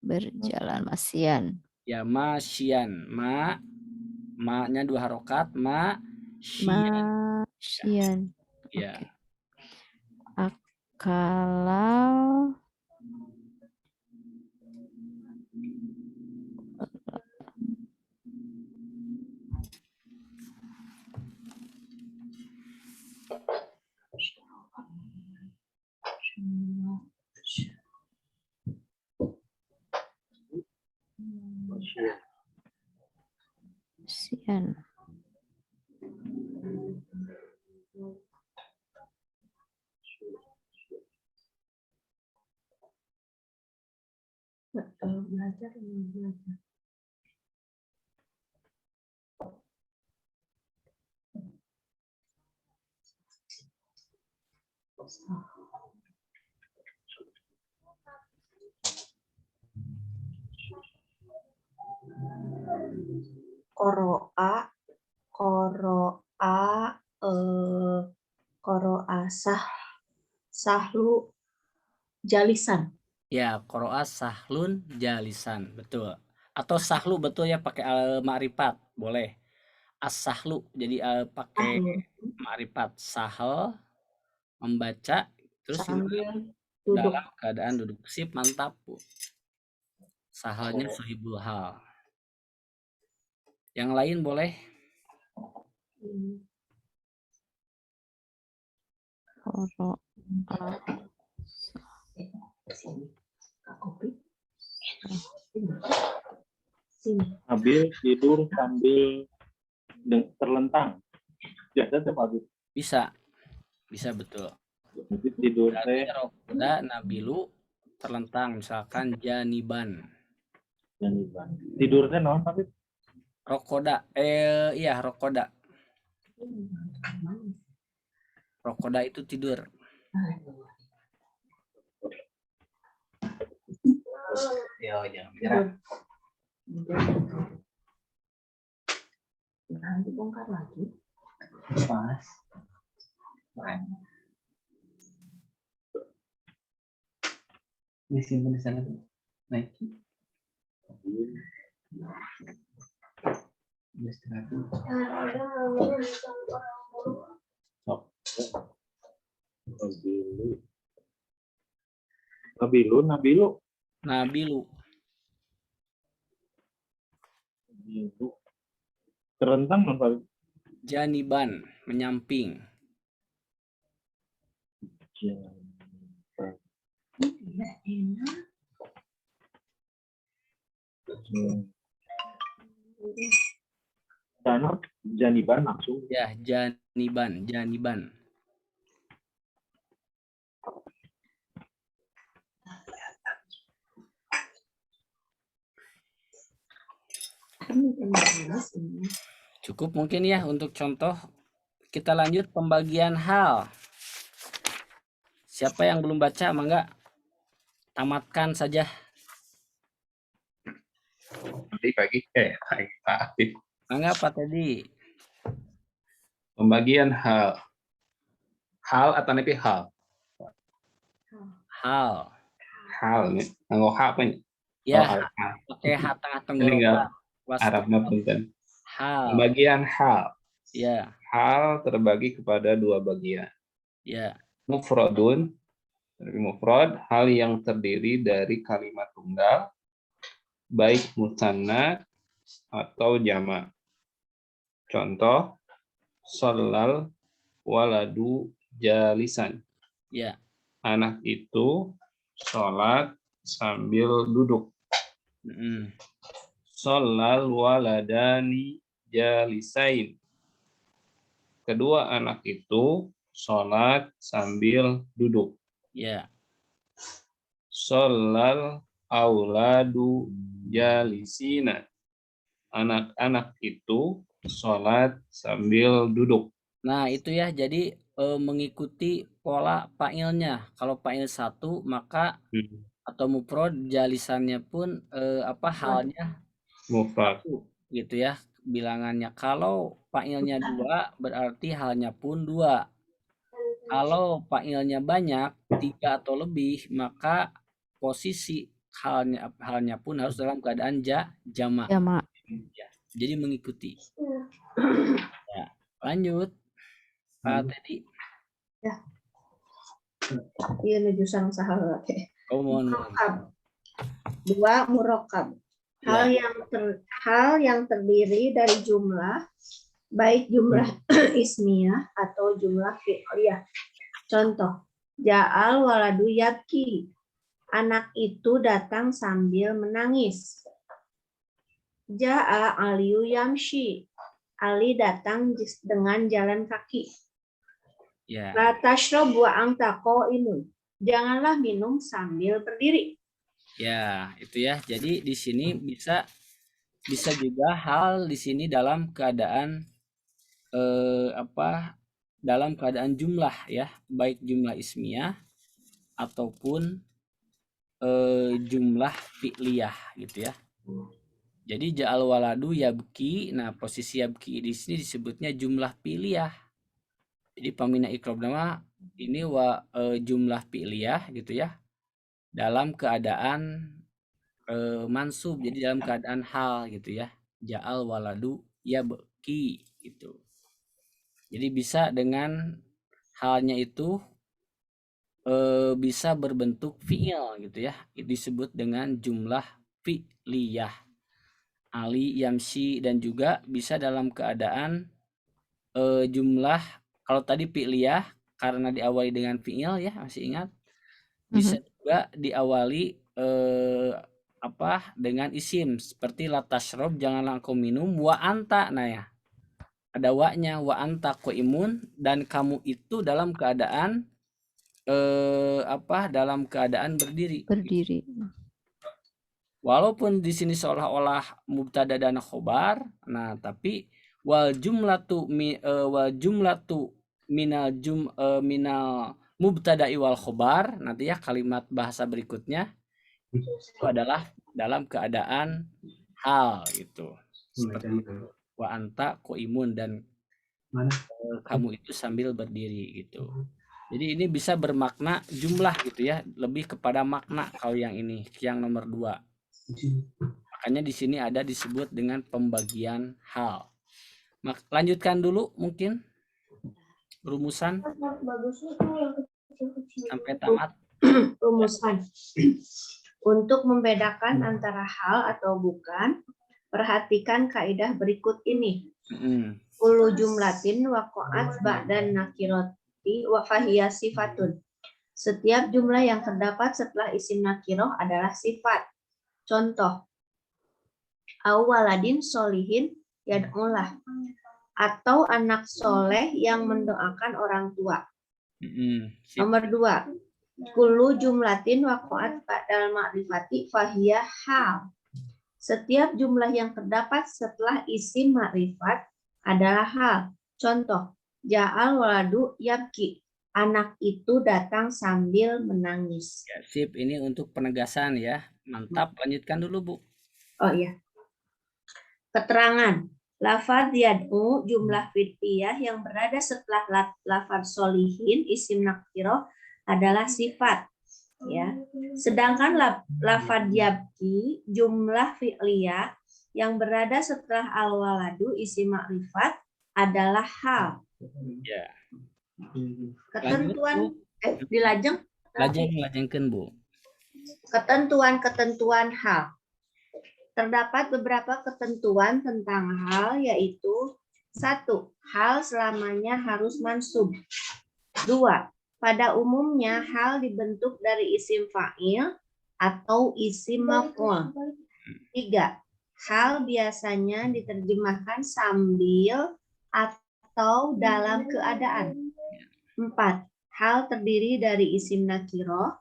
Berjalan masian. Ya, masyian. Ma-nya 2 harokat, Masyian. Ya. Kalau sian. Belajar. koroa, koroa, koroa sahlu jalisan. Ya, qoro'a sahlun jalisan, betul. Atau sahlu betul ya pakai ma'rifat, boleh. As-sahlu jadi pakai Sahlu. ma'rifat, sahel membaca terus Sambil duduk. dalam keadaan duduk. Sip, mantap, Bu. Sahalnya sohibul hal. Yang lain boleh? Koro. Sini. Kopi. Sini. Nabil tidur sambil terlentang. Biasa tuh Pak. Bisa. Bisa betul. Nanti tidur Berarti teh rokoda nabilu terlentang misalkan janiban. janiban. Tidurnya non tapi Rokoda iya rokoda. Rokoda itu tidur. Ya, jangan menyerah. Nanti bongkar lagi. Pas. Ini simpan di sana tuh. Naik. Nabilu. Nabilu. Terlentang non Pak. Janiban menyamping. Sana janiban langsung. Ya, janiban. Cukup mungkin ya untuk contoh. Kita lanjut pembagian hal. Siapa yang belum baca, mangga tamatkan saja. Nanti pagi Pak Afif. Mangga Pak Teddy. Pembagian hal. Hal atau nepi hal? Hal. Hal nih. Nganggo H apa nih? Ya, hal. pakai H tengah Ini enggak tenggorokan. Arabnya punten. Hal. Pembagian hal. Ya, Hal terbagi kepada dua bagian. ya. Mufradun, mufrad, hal yang terdiri dari kalimat tunggal, baik musanna atau jamak. Contoh, sholal waladu jalisan. Ya. Anak itu sholat sambil duduk. Sholal waladani jalisain. Kedua anak itu sholat sambil duduk. Ya. Sholal auladu jalisina. Anak-anak itu sholat sambil duduk. Nah, itu ya. Jadi mengikuti pola fa'ilnya. Kalau fa'il satu, maka atau mufrad jalisannya pun halnya Mufrad. gitu ya bilangannya. Kalau fa'ilnya 2 berarti halnya pun 2. Kalau fa'ilnya banyak 3 atau lebih, maka posisi halnya pun harus dalam keadaan jamak. Jamak. Ya, jadi mengikuti. Ya, lanjut Pak Teddy. Ya. Iya nuju sang sahabat. Oh, mohon. Dua murakkab. Hal yang terdiri dari jumlah, baik jumlah ismiyah atau jumlah fi'liyah. Contoh, ja'al waladu yabki. Anak itu datang sambil menangis. Ja'a aliyu yamshi. Ali datang dengan jalan kaki. Ya. La tashrabu wa anta qa'imun. Janganlah minum sambil berdiri. Ya, itu ya. Jadi di sini bisa juga hal di sini dalam keadaan dalam keadaan jumlah ya, baik jumlah ismiyah ataupun jumlah fi'liyah gitu ya. Jadi ja'al waladu yabki. Nah, posisi yabki di sini disebutnya jumlah fi'liyah. Jadi pamina ikrob nama ini jumlah fi'liyah gitu ya. Dalam keadaan mansub. Jadi dalam keadaan hal gitu ya. Ja'al waladu yabki gitu. Jadi bisa dengan halnya itu bisa berbentuk fi'il gitu ya. Disebut dengan jumlah fi'liyah. Ali yamsi, dan juga bisa dalam keadaan jumlah, kalau tadi fi'liyah karena diawali dengan fi'il ya, masih ingat? Bisa juga diawali dengan isim seperti latasrob, janganlah engkau minum, wa anta. Nah ya, ada wa-nya, wa anta qaimun, dan kamu itu dalam keadaan dalam keadaan berdiri. Berdiri. Walaupun di sini seolah-olah mubtada dan khobar, nah tapi wal jumlatu minal mubtada wal khobar, nanti ya kalimat bahasa berikutnya itu adalah dalam keadaan hal gitu. Seperti itu. Wa anta qaimun, dan kamu itu sambil berdiri gitu. Jadi ini bisa bermakna jumlah gitu ya, lebih kepada makna kalau yang ini, yang nomor 2. Makanya di sini ada disebut dengan pembagian hal. Lanjutkan dulu mungkin rumusan sampai tamat. Rumusan. Untuk membedakan antara hal atau bukan, perhatikan kaidah berikut ini. Kullu jumlatin waqa'at ba'dan nakirati wa fahiya sifatun. Setiap jumlah yang terdapat setelah isim nakiroh adalah sifat. Contoh, awaladin solihin yad'ulah, atau anak soleh yang mendoakan orang tua. Nomor 2, kullu jumlatin waqa'at ba'dal ma'rifati fahiya hal. Setiap jumlah yang terdapat setelah isim ma'rifat adalah hal. Contoh, ja'al waladu yabki, anak itu datang sambil menangis. Ya, sip, ini untuk penegasan ya. Mantap, lanjutkan dulu Bu. Oh iya. Keterangan. Lafaz yad'u jumlah fi'liyah yang berada setelah lafaz solihin isim nakiro adalah sifat. Ya. Sedangkan lafaz yabki jumlah fi'liyah yang berada setelah al-waladu isim makrifat adalah hal. Ya. Ketentuan dilajeng. Lajengkeun Bu. Ketentuan hal. Terdapat beberapa ketentuan tentang hal, yaitu 1. Hal selamanya harus mansub. 2. Pada umumnya hal dibentuk dari isim fa'il atau isim maf'ul. 3. Hal biasanya diterjemahkan sambil atau dalam keadaan. 4. Hal terdiri dari isim nakiroh,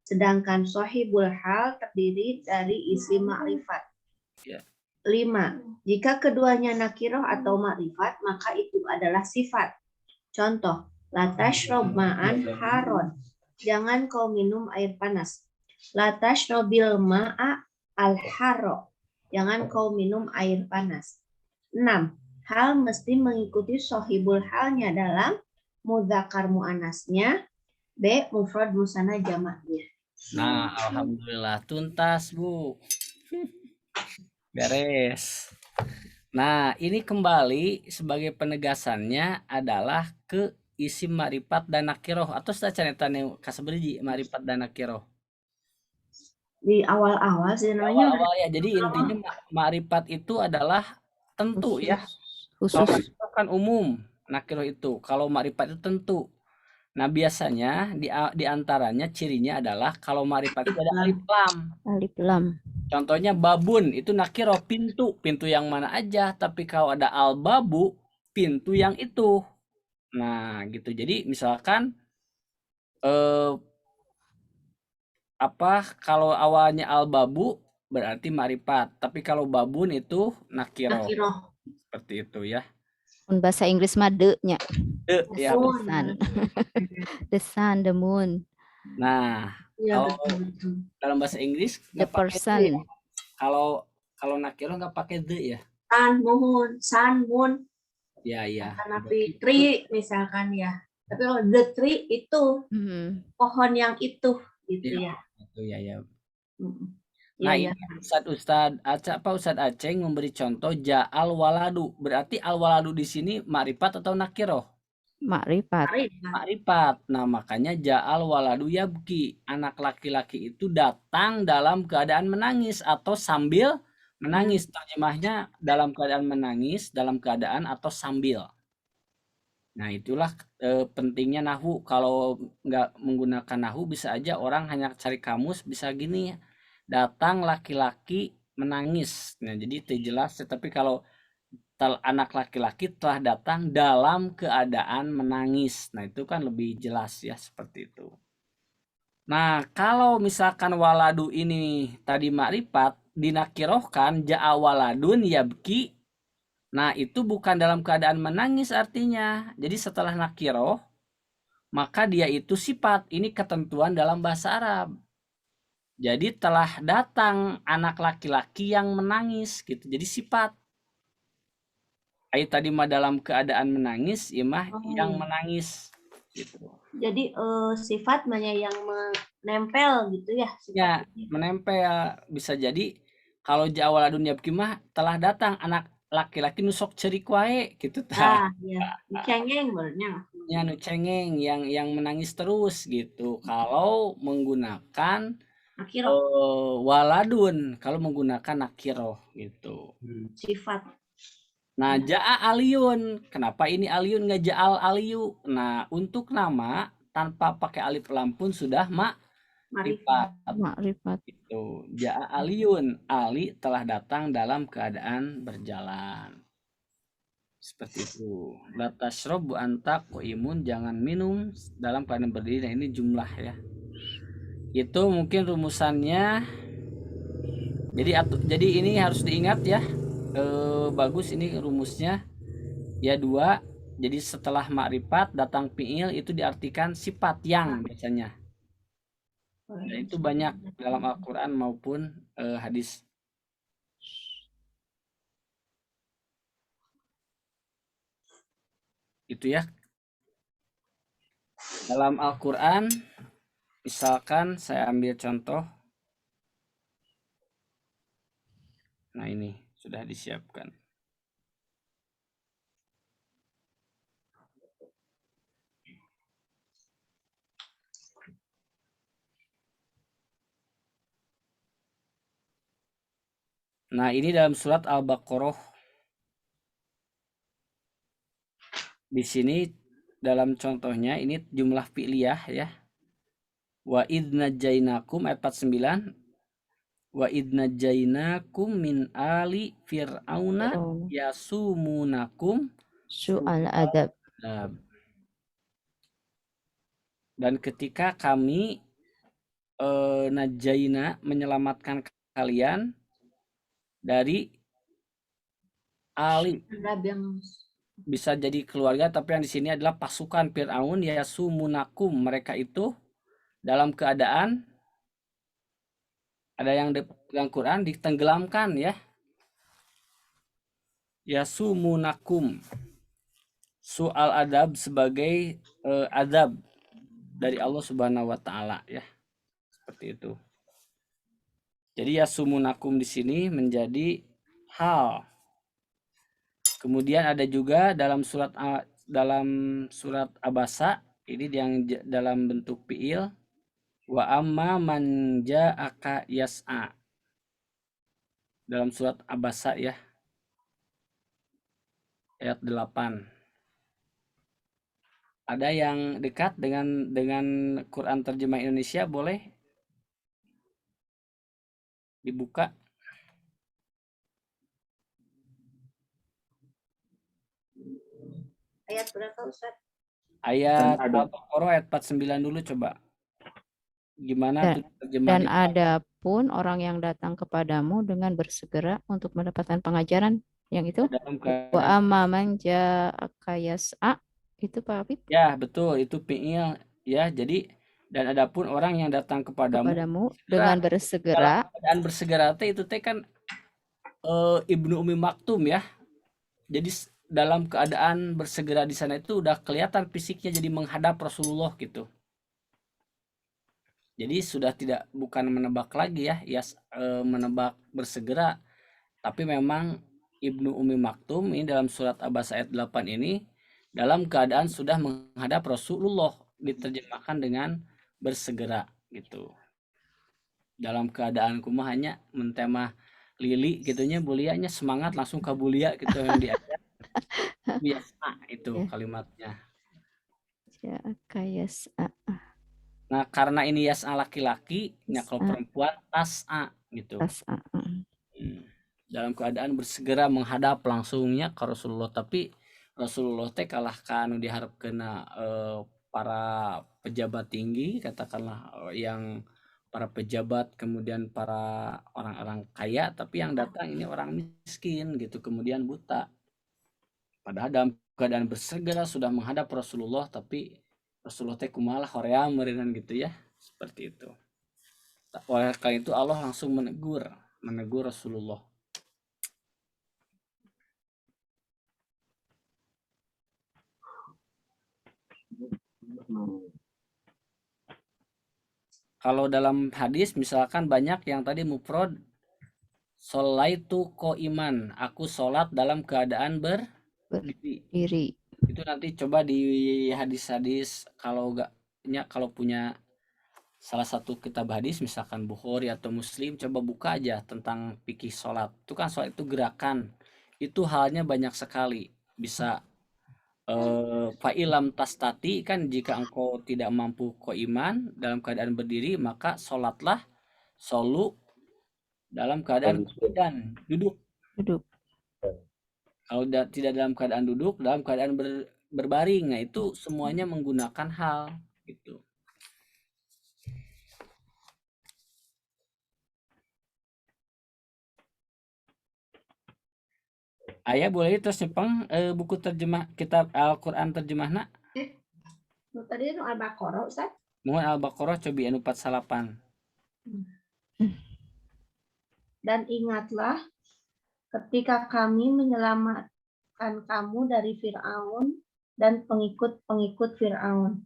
sedangkan sohibul hal terdiri dari isim ma'rifat. 5. Jika keduanya nakiroh atau ma'rifat, maka itu adalah sifat. Contoh, la tashrob ma'an haron, jangan kau minum air panas. La tashrobil ma'a al-haro, jangan kau minum air panas. 6. Hal mesti mengikuti sohibul halnya dalam mudzakkar muannasnya, B. Mufrad musanna jamaknya. Nah, alhamdulillah tuntas Bu. Beres. Nah, ini kembali sebagai penegasannya adalah ke isim ma'rifat dan nakiroh, atau sacanetan kasabreji ma'rifat dan nakiroh. Di awal-awal sih namanya. Awal ya. Jadi intinya ma'rifat itu adalah tentu ya. Khusus. Kalau kan umum nakiroh itu. Kalau ma'rifat itu tentu. Nah, biasanya di antaranya cirinya adalah kalau ma'rifat itu ada alif lam. Alif lam. Contohnya babun itu nakiroh, pintu yang mana aja. Tapi kalau ada al-babu, pintu yang itu. Nah, gitu. Jadi misalkan kalau awalnya al-babu berarti ma'rifat. Tapi kalau babun itu nakiroh. Seperti itu ya. Bahasa Inggris mah de-nya. Ya. The sun. The sun, the moon. Nah, Ya, kalau dalam bahasa Inggris The person. kalau kalau nakiro nggak pakai the ya. Sun, moon, Ya, ya. karena Berarti tree misalkan ya. Tapi kalau the tree itu Hmm. pohon yang itu gitu ya, ya. itu ya, ya. Mm. Nah, Ya, ya. ini Ustadz Aceh memberi contoh ja'al waladu. Berarti al waladu di sini makrifat atau nakiro? Makrifat. Makrifat. Nah, makanya ja'al waladu yabki. Anak laki-laki itu datang dalam keadaan menangis atau sambil menangis. Terjemahnya dalam keadaan menangis, dalam keadaan atau sambil. Nah, itulah pentingnya nahu. Kalau nggak menggunakan nahu, bisa aja orang hanya cari kamus, bisa gini, datang laki-laki menangis. Nah, jadi itu jelas. Tapi kalau anak laki-laki telah datang dalam keadaan menangis. Nah, itu kan lebih jelas ya, seperti itu. Nah, kalau misalkan waladu ini tadi makrifat, dinakirohkan ja'a waladun yabki. Nah, itu bukan dalam keadaan menangis artinya. Jadi setelah nakiroh, maka dia itu sifat. Ini ketentuan dalam bahasa Arab. Jadi telah datang anak laki-laki yang menangis gitu. Jadi sifat. Ayat tadi mah dalam keadaan menangis, imah yang menangis gitu. Jadi sifat mana yang menempel gitu ya? Ya, menempel. Bisa jadi kalau jawala dunia mah telah datang anak laki-laki nusok cerik wae gitu Ah, ya. Cengeng benernya. ya nu cengeng yang menangis terus gitu. Kalau menggunakan waladun, kalau menggunakan nakiro gitu. Sifat. Nah, ja'a aliyun. Kenapa ini aliyun nggak ja'al aliyu? Nah, untuk nama tanpa pakai alif lam pun sudah makrifat. Makrifat. Itu ja'a aliyun. Ali telah datang dalam keadaan berjalan. Seperti itu. La tashrabu anta qaimun, jangan minum dalam keadaan berdiri. Nah, ini jumlah ya. Itu mungkin rumusannya. Jadi ini harus diingat ya. Bagus ini rumusnya. Ya 2. Jadi setelah makrifat datang fiil itu diartikan sifat yang biasanya. Dan itu banyak dalam Al-Quran maupun hadis. Itu ya. Dalam Al-Quran, misalkan saya ambil contoh. Nah, ini sudah disiapkan. Nah, ini dalam surat Al-Baqarah. Di sini dalam contohnya ini jumlah fi'liyah ya. Wa idna jainakum ayat 49. Wa idna jainakum min ali fir'auna yasumunakum Su'al adab. Dan ketika kami najaina menyelamatkan kalian dari ali, bisa jadi keluarga, tapi yang di sini adalah pasukan Fir'aun yasumunakum, mereka itu dalam keadaan ada yang dalam Quran ditenggelamkan ya. Yasumunakum. Soal adab sebagai adab dari Allah Subhanahu wa taala ya. Seperti itu. Jadi yasumunakum di sini menjadi hal. Kemudian ada juga dalam surat Abasa, ini yang dalam bentuk fiil, wa amma man ja'aka yas'a. Dalam surat Abasa ya. Ayat 8. Ada yang dekat dengan Quran terjemah Indonesia, boleh dibuka. Ayat berapa Ustaz? Ayat Al-Baqarah ayat 49 dulu coba. Gimana tuh terjemah? Dan adapun orang yang datang kepadamu dengan bersegera untuk mendapatkan pengajaran yang itu. Wa amma man ja'aka yas'a, itu Pak Habib? Ya, betul, itu fi'il ya. Jadi dan adapun orang yang datang kepadamu dengan bersegera. Dan bersegera itu teh kan Ibnu Umi Maktum ya. Jadi dalam keadaan bersegera di sana itu udah kelihatan fisiknya jadi menghadap Rasulullah gitu. Jadi sudah bukan menebak lagi ya, menebak bersegera, tapi memang Ibnu Umi Maktum ini dalam surat Abasa ayat 8 ini dalam keadaan sudah menghadap Rasulullah, diterjemahkan dengan bersegera gitu. Dalam keadaan kumaha mentema lili gitunya bulianya semangat langsung ke bulia gitu yang diajak biasa itu Ya. kalimatnya. Ja'aka yas'a. Nah, karena ini yas'a laki-laki, ya kalau Yas'a. perempuan tas'a gitu. Tas'a. Dalam keadaan bersegera menghadap langsungnya ke Rasulullah, tapi Rasulullah teh kalahkan diharap kena para pejabat tinggi, katakanlah yang para pejabat, kemudian para orang-orang kaya, tapi yang datang ini orang miskin gitu, kemudian buta. Padahal dalam keadaan bersegera sudah menghadap Rasulullah, tapi Rasulullah teh kumalah hoream meureunnan gitu ya, seperti itu. Oleh karena itu Allah langsung menegur Rasulullah. Kalau dalam hadis misalkan banyak yang tadi mufrad sholaitu iman, aku sholat dalam keadaan berdiri. Diri. Itu nanti coba di hadis-hadis kalau kalau punya salah satu kitab hadis misalkan Bukhari atau Muslim, coba buka aja tentang fikih sholat. Itu kan sholat itu gerakan. Itu halnya banyak sekali. Bisa fa'ilam tastati kan jika engkau tidak mampu iman dalam keadaan berdiri maka sholatlah solu dalam keadaan dan duduk. Kalau tidak dalam keadaan duduk, dalam keadaan berbaring, nah itu semuanya menggunakan hal gitu. Ayah boleh terus nyepeng buku terjemah kitab Al-Quran terjemahna. Tadi itu Al-Baqarah, Ustaz. Mohon Al-Baqarah cobi anu 48. Dan ingatlah ketika kami menyelamatkan kamu dari Fir'aun dan pengikut-pengikut Fir'aun.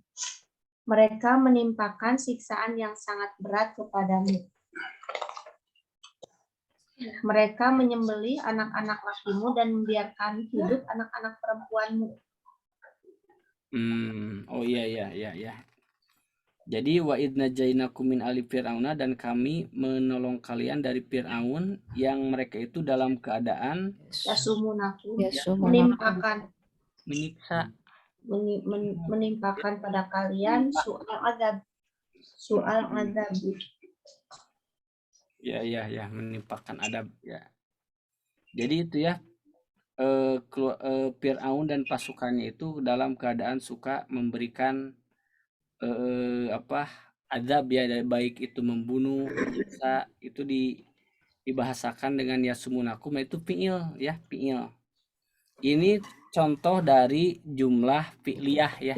Mereka menimpakan siksaan yang sangat berat kepadamu. Mereka menyembelih anak-anak lakimu dan membiarkan hidup anak-anak perempuanmu. Oh iya. Jadi wa idna jainakum min ali fir'auna, dan kami menolong kalian dari Fir'aun yang mereka itu dalam keadaan Yasumunakum, Yasumunakum. menimpakan pada kalian soal azab. Ya, menimpakan adab ya. Jadi itu ya, Fir'aun dan pasukannya itu dalam keadaan suka memberikan adab ya, baik itu membunuh, menyiksa, itu dibahasakan dengan yasumunakum, itu fi'il ya, fi'il. Ini contoh dari jumlah fi'liyah ya.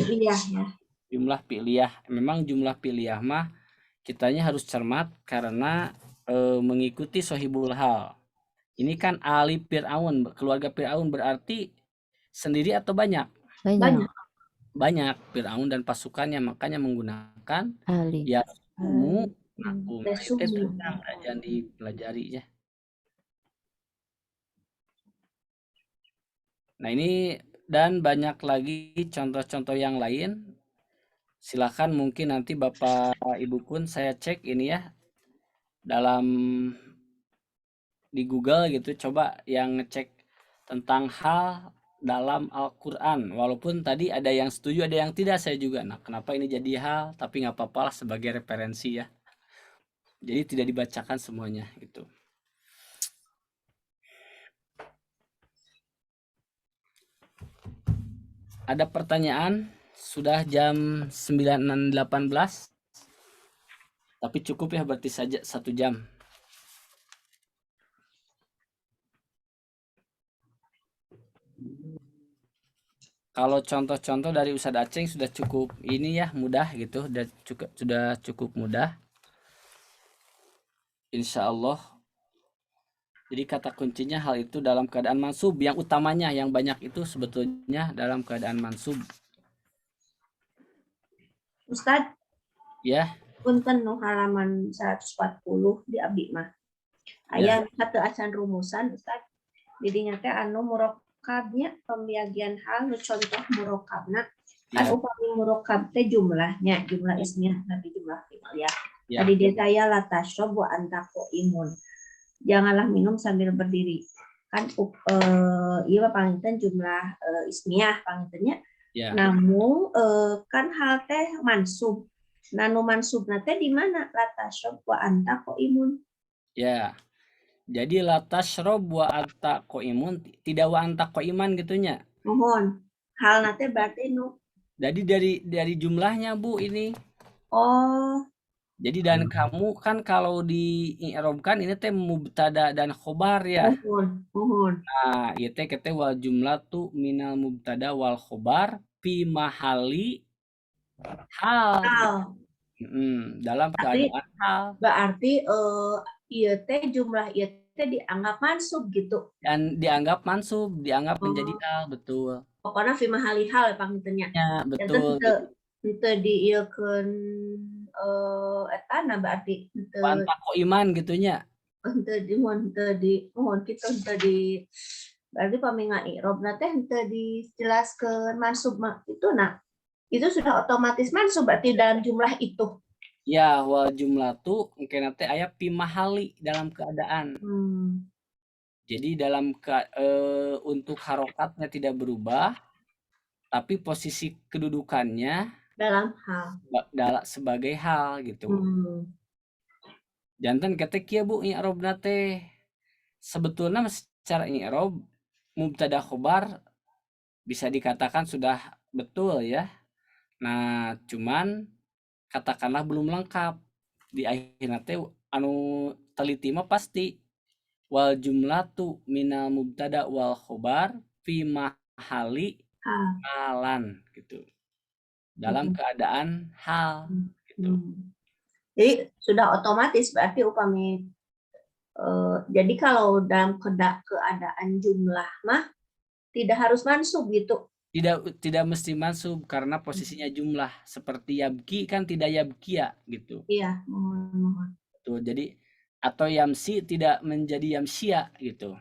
Jumlah fi'liyah. Memang jumlah fi'liyah mah kitanya harus cermat karena mengikuti sohibul hal. Ini kan ali Fir'aun, keluarga Fir'aun, berarti sendiri atau banyak? Banyak Fir'aun dan pasukannya, makanya menggunakan yasumunakum. Itu yang dipelajari ya. Nah ini dan banyak lagi contoh-contoh yang lain. Silakan mungkin nanti Bapak Ibu pun saya cek ini ya dalam di Google gitu, coba yang ngecek tentang hal dalam Al-Quran. Walaupun tadi ada yang setuju, ada yang tidak, saya juga. Nah, kenapa ini jadi hal? Tapi nggak apa-apa lah sebagai referensi ya. Jadi tidak dibacakan semuanya gitu. Ada pertanyaan? Sudah jam 9.18. Tapi cukup ya, berarti saja 1 jam. Kalau contoh-contoh dari Ustadz Aceng sudah cukup ini ya, mudah gitu, sudah cukup mudah. Insya Allah Jadi kata kuncinya hal itu dalam keadaan mansub. Yang utamanya, yang banyak itu sebetulnya dalam keadaan mansub. Ustadz, Ya, punten nu halaman 140 di abdi mah. ya, Aya satu acan rumusan Ustadz. Didinya teh anu murokabnya pembagian hal nu contoh murokabna. Kan ya, upami murokab teh jumlahnya, jumlah ismiyah tapi jumlah fi'liyah. ya, Tadi dia saya la tashrab wa anta imun. Janganlah minum sambil berdiri. Kan iya panginten jumlah ismiyah pangintennya. ya, Namun kan hal teh mansub. Nanu mansubna teh di mana? La tashrab wa anta imun. ya. Jadi latas rob wa anta koimun, tidak wa anta koiman gitunya. Mohon. Hal nate berarti nu. Jadi dari jumlahnya Bu ini. Oh, Jadi dan kamu kan kalau di i'robkan ini teh mubtada dan khobar ya. mohon. Nah, ieu teh kete wal jumlatu minal mubtada wal khobar fi mahali hal. Hal. Dalam Tapi keadaan hal berarti iya teh jumlah iya teh dianggap mansub gitu. dan dianggap mansub, dianggap menjadi Oh, hal, betul. pokoknya fi mahali hal ya panggilnya. Ya, Enten betul. henteu diieukeun eta na berarti henteu Anta koiman gitunya. mohon kitu henteu di berarti paminga i'robna teh henteu dijelaskeun mansub itu nah. Itu sudah otomatis mansub berarti dalam jumlah itu. Ya, wal jumlatu mungkin teh aya fi mahali dalam keadaan. Jadi untuk harokatnya tidak berubah, tapi posisi kedudukannya Dalam hal. sebagai hal gitu. Jantan ketek ya Bu i'robna teh. Sebetulnya secara i'rob mubtada khobar bisa dikatakan sudah betul ya. Nah, cuman katakanlah belum lengkap. Di akhirnya teh anu teliti mah pasti wal jumlatu minal mubtada wal khobar fi mahali halan gitu. Dalam keadaan hal gitu. Jadi sudah otomatis berarti upami jadi kalau dalam keadaan jumlah mah tidak harus mansub gitu. Tidak mesti mansub karena posisinya jumlah, seperti yabki kan tidak yabkia gitu. Iya, mohon. Tuh, jadi atau yamsi tidak menjadi yamsia gitu.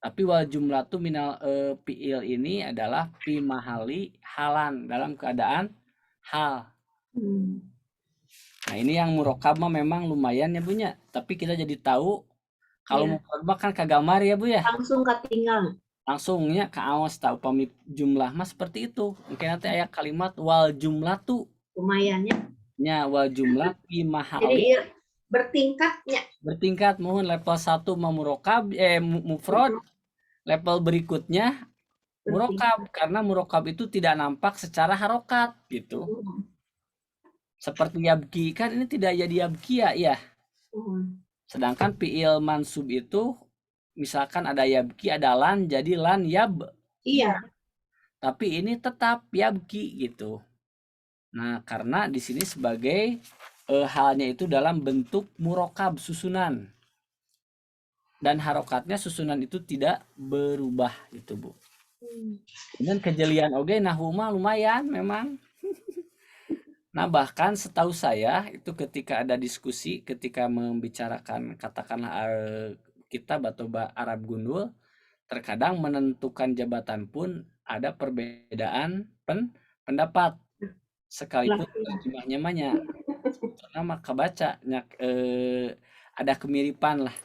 Tapi wal jumlah tuh minal fi'il ini adalah fi mahali halan, dalam keadaan hal. Nah, ini yang murokab mah memang lumayan ya punya, tapi kita jadi tahu kalau Iya. murokab kan kagamar ya Bu ya. Langsung ketinggal. Langsungnya ke awas tahu pamit jumlah mah seperti itu. Mungkin nanti ayat kalimat wal jumlah tuh Lumayannya. nya wal jumlah fi Jadi mahali bertingkatnya. bertingkat. Mohon level 1 murokab mufrad, level berikutnya murokab karena murokab itu tidak nampak secara harokat gitu. Seperti yabki kan ini tidak jadi yabkia ya. Sedangkan fi'il mansub itu misalkan ada yabki ada lan jadi lan yab. Iya. Tapi ini tetap yabki gitu. Nah, karena di sini sebagai halnya itu dalam bentuk murokab susunan. Dan harokatnya susunan itu tidak berubah gitu, Bu. Dan kejelian oge nahuma lumayan memang. Nah, bahkan setahu saya itu ketika ada diskusi ketika membicarakan katakanlah kita batoba Arab Gundul, terkadang menentukan jabatan pun ada perbedaan pendapat sekalipun terjemahnya banyak. Nama kebaca ada kemiripan lah.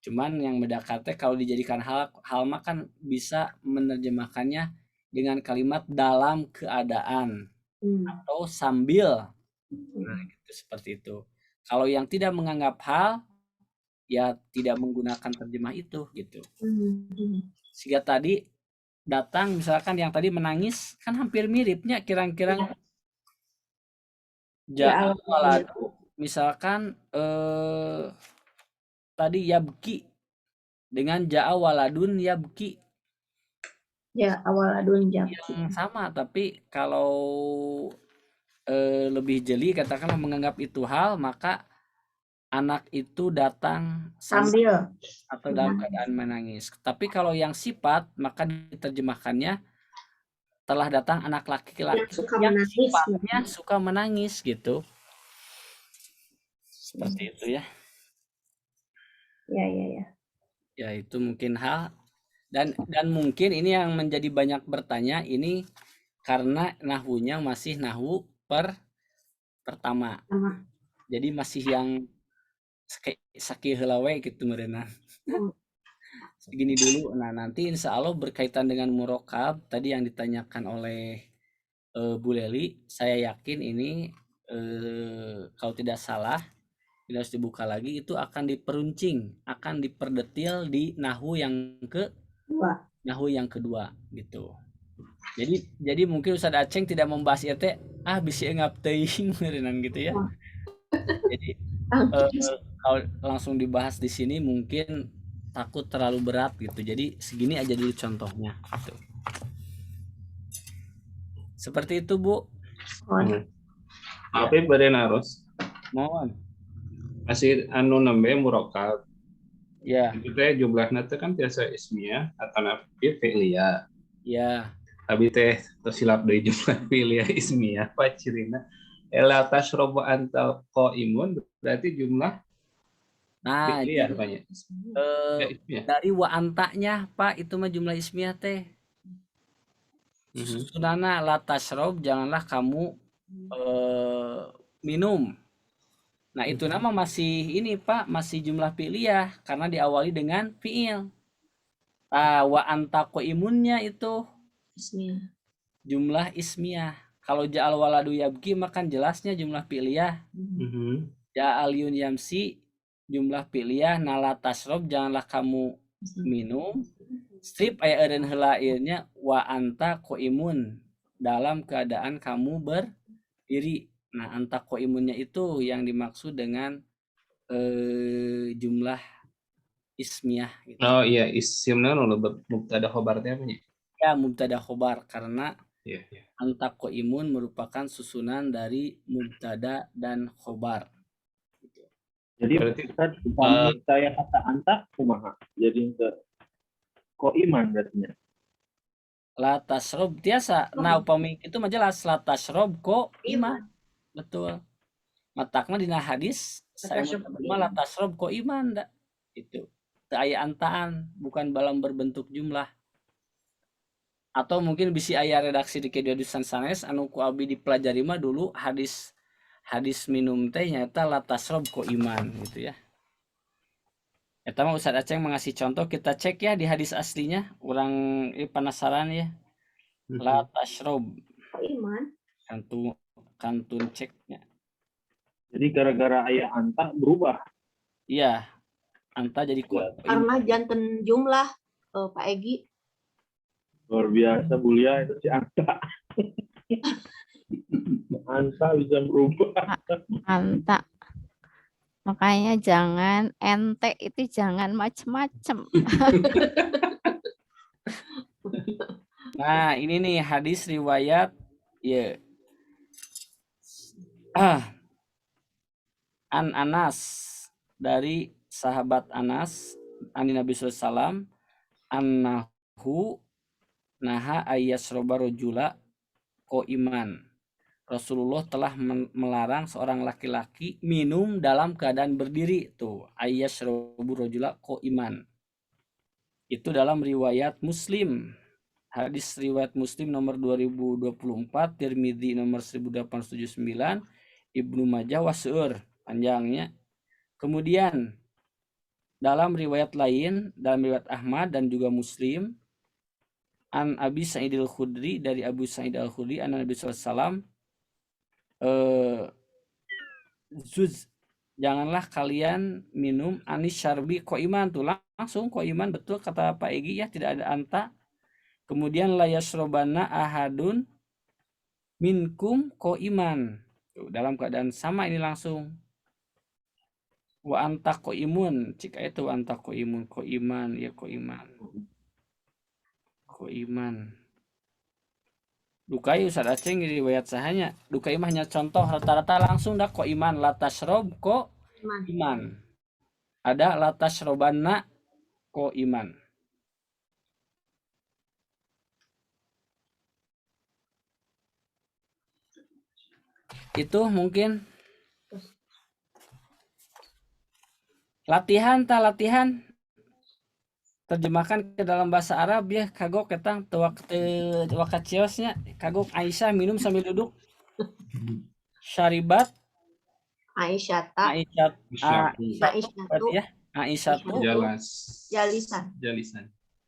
Cuman yang bedakannya kalau dijadikan hal mah kan bisa menerjemahkannya dengan kalimat dalam keadaan atau sambil. Nah, gitu, seperti itu. Kalau yang tidak menganggap hal ya tidak menggunakan terjemah itu gitu. Sehingga tadi datang misalkan yang tadi menangis kan hampir miripnya kira-kira waladu misalkan tadi yabki dengan ja'a waladun yabki ya waladun yabki yang sama, tapi kalau lebih jeli katakanlah menganggap itu hal maka anak itu datang Sambil. atau dalam keadaan menangis. Tapi kalau yang sifat, maka diterjemahkannya telah datang anak laki-laki Yang suka yang menangis. sifatnya suka menangis gitu. Seperti itu ya. Ya, ya, ya. Ya itu mungkin hal dan mungkin ini yang menjadi banyak bertanya ini karena nahunya masih nahu pertama. Sama. Jadi masih yang sakit helawe gitu merenang. Segini dulu. Nah, nanti insya Allah berkaitan dengan murokab tadi yang ditanyakan oleh Bu Leli, saya yakin ini kalau tidak salah tidak harus dibuka lagi itu akan diperuncing, akan diperdetil di nahu yang kedua gitu. Jadi mungkin Ustadz Aceng tidak membahas itu bisa ngap teuing merenang gitu ya. Jadi kalau langsung dibahas di sini mungkin takut terlalu berat gitu. Jadi segini aja dulu contohnya gitu. Seperti itu, Bu. Tapi beren harus Mohon. masih anu nembe murokab. Ya, Itu teh jumlahna teh kan tiasa ismiyah atau nafi fi'liyah. ya. Abi teh tersilap dari jumlah fi'liyah ismiyah apa cirina? La tashrabu anta qaimun berarti jumlah Nah, fi'liyah banyak. Ya, ismiyah. dari wa antanya, Pak, itu mah jumlah ismiyah teh. Susunana la tasrob, janganlah kamu minum. Nah, itu nama masih ini, Pak, masih jumlah fi'liyah karena diawali dengan fi'il. Wa anta qaimunnya itu jumlah ismiyah. Kalau ja'al waladu yabki maka jelasnya jumlah fi'liyah. Ja'al yun yamsi jumlah fi'liyah. Nala tasrob, janganlah kamu minum. Strip aya eureun heula ieunya wa anta qaimun, dalam keadaan kamu berdiri. Nah, anta qaimunnya itu yang dimaksud dengan jumlah ismiyah gitu. Oh iya, isimna nu mubtada khobar teh apa nya? Ya, mubtada khobar karena Iya, iya. anta qaimun merupakan susunan dari mubtada dan khobar. Jadi Berarti, upami saya kata anta kumaha. Jadi ke koiman berarti. La tasrob tiasa. Nah, upami itu mah jelas la tasrob ko iman. Betul. Matakna dina hadis saya mah la tasrob ko iman da. Itu. Teu aya antaan, bukan dalam berbentuk jumlah. Atau mungkin bisa aya redaksi di kedudusan sanes anu ku abi dipelajari mah dulu hadis minum teh nyata la tasrob ko iman gitu ya. Eta mah Ustadz Aceng mengasih contoh, kita cek ya di hadis aslinya. Orang penasaran ya. La tasrob. Iman. Kantun ceknya. Jadi gara-gara ayah anta berubah. Iya. Anta jadi kuat. Karena janten jumlah Pak Egi. Luar biasa Bulia itu si anta. Anta bisa berubah. Anta. Makanya jangan ente itu jangan macem-macem. Nah, ini nih hadis riwayat ya. An Anas, dari sahabat Anas ani Nabi SAW, annahu naha ayyasroba rojula ko iman. Rasulullah telah melarang seorang laki-laki minum dalam keadaan berdiri. Tuh, ayyasrobu rojula ko iman. Itu dalam riwayat Muslim. Hadis riwayat Muslim nomor 2024, Tirmidzi nomor 1879, Ibnu Majah waseur panjangnya. Kemudian dalam riwayat lain, dalam riwayat Ahmad dan juga Muslim, an Abi Sa'id al-Khudri, dari Abu Sa'id al-Khudri, an Nabi SAW, zuz, janganlah kalian minum anis syarbi koiman. Tuh langsung koiman, betul kata Pak Egi ya, tidak ada anta. Kemudian la yasrobana ahadun minkum koiman. Tuh, dalam keadaan sama ini langsung. Wa anta koimun, jika itu anta koimun, koiman ya koiman. Koiman. Dukai Ustadz Aceng riwayat sahanya. Dukai mah hanya contoh, rata-rata langsung dah koiman la tasrob ko iman. Ada la tashrobanna qa'iman. Itu mungkin latihan terjemahkan ke dalam bahasa Arab ya kagok ketang wakaciosnya kagok Aisyah minum sambil duduk. Syaribat Aisyata. berarti ya Aisyah tuh Jalisan.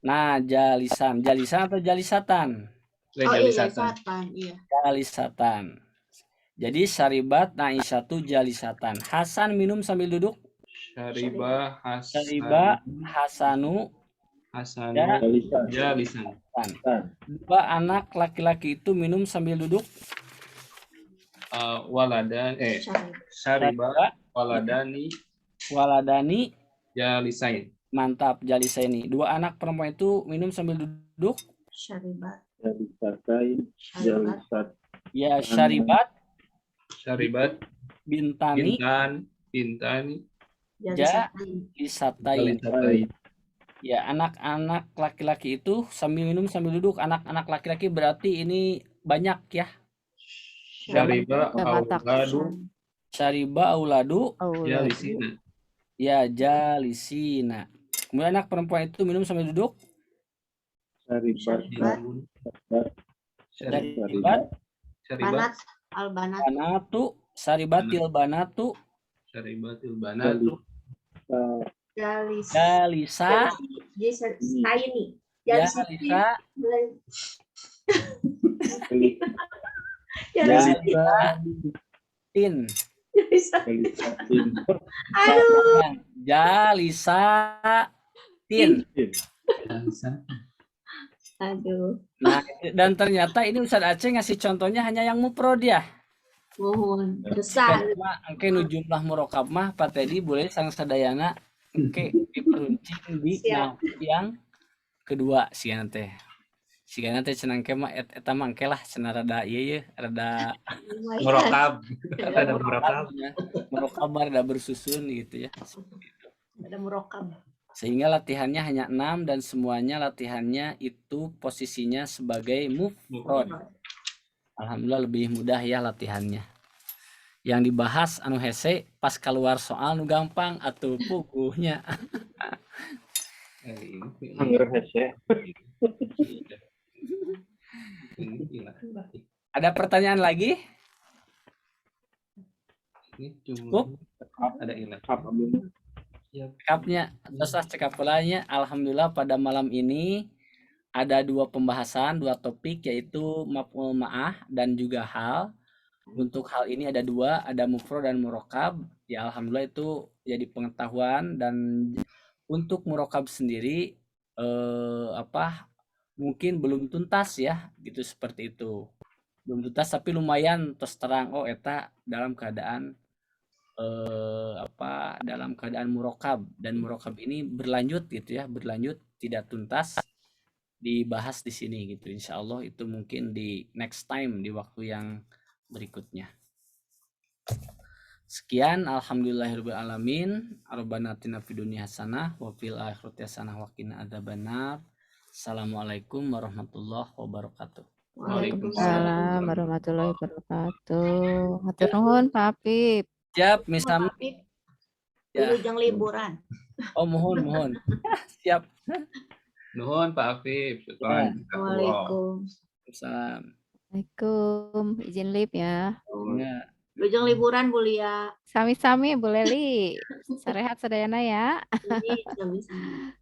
nah jalisan atau jalisatan Iya. jalisatan. Jadi syaribat Aisyah tuh jalisatan. Hasan minum sambil duduk. Syariba Hasanu jalisan. Dua anak laki-laki itu minum sambil duduk. Syariba waladani jalisain. Mantap, jalisaini. Dua anak perempuan itu minum sambil duduk. Ya, syaribat bintani jalisatain. Ya, anak-anak laki-laki itu sambil minum sambil duduk. Anak-anak laki-laki berarti ini banyak ya. Syariba auladu jalisina. ya jalisina. Kemudian anak perempuan itu minum sambil duduk. Syaribat banatu syaribatil banatu jalisa jalisatin jalisatin. Aduh. Nah, dan ternyata ini Ustadz Aceh ngasih contohnya hanya yang mufrad ya. Mohon besar. Angke nu jumlah murokab mah Pak Teddy boleh sang sadayana engke diperuncing di yang kedua sigan teh. Sigan teh cenah engke mah eta mah engke lah cenah rada ieu rada Murokab. Murokab rada bersusun gitu ya. Ada murokab. Sehingga latihannya hanya 6 dan semuanya latihannya itu posisinya sebagai mufrad. Alhamdulillah lebih mudah ya latihannya. Yang dibahas anu hese pas keluar soal nu gampang atuh puguhnya. Ada pertanyaan lagi? Cukup? Ada ilah. Cekapnya, terus cekap polanya. Alhamdulillah pada malam ini ada 2 pembahasan, 2 topik yaitu maf'ul ma'ah dan juga hal. Untuk hal ini ada 2, ada mufrad dan murokab. Ya alhamdulillah itu jadi pengetahuan. Dan untuk murokab sendiri mungkin belum tuntas ya, gitu seperti itu. Belum tuntas tapi lumayan terus terang eta dalam keadaan dalam keadaan murokab, dan murokab ini berlanjut gitu ya, berlanjut tidak tuntas dibahas di sini gitu. Insya Allah itu mungkin di next time, di waktu yang berikutnya. Sekian, alhamdulillahirabbil alamin. Rabbana atina fid dunya hasanah wa fil akhirati hasanah wa qina adzabannar. Assalamualaikum warahmatullahi wabarakatuh. Waalaikumsalam warahmatullahi wabarakatuh. Hatur nuhun Pak Apip. Siap, misal ya. Ujung liburan. Oh, mohon. Siap. Nuhun Pak Afif. Waalaikumsalam. Waalaikumsalam. Izin lip ya. Ujung liburan Bu Lia. Sami-sami Bu Leli. Sarehat sadayana ya. Sami-sami.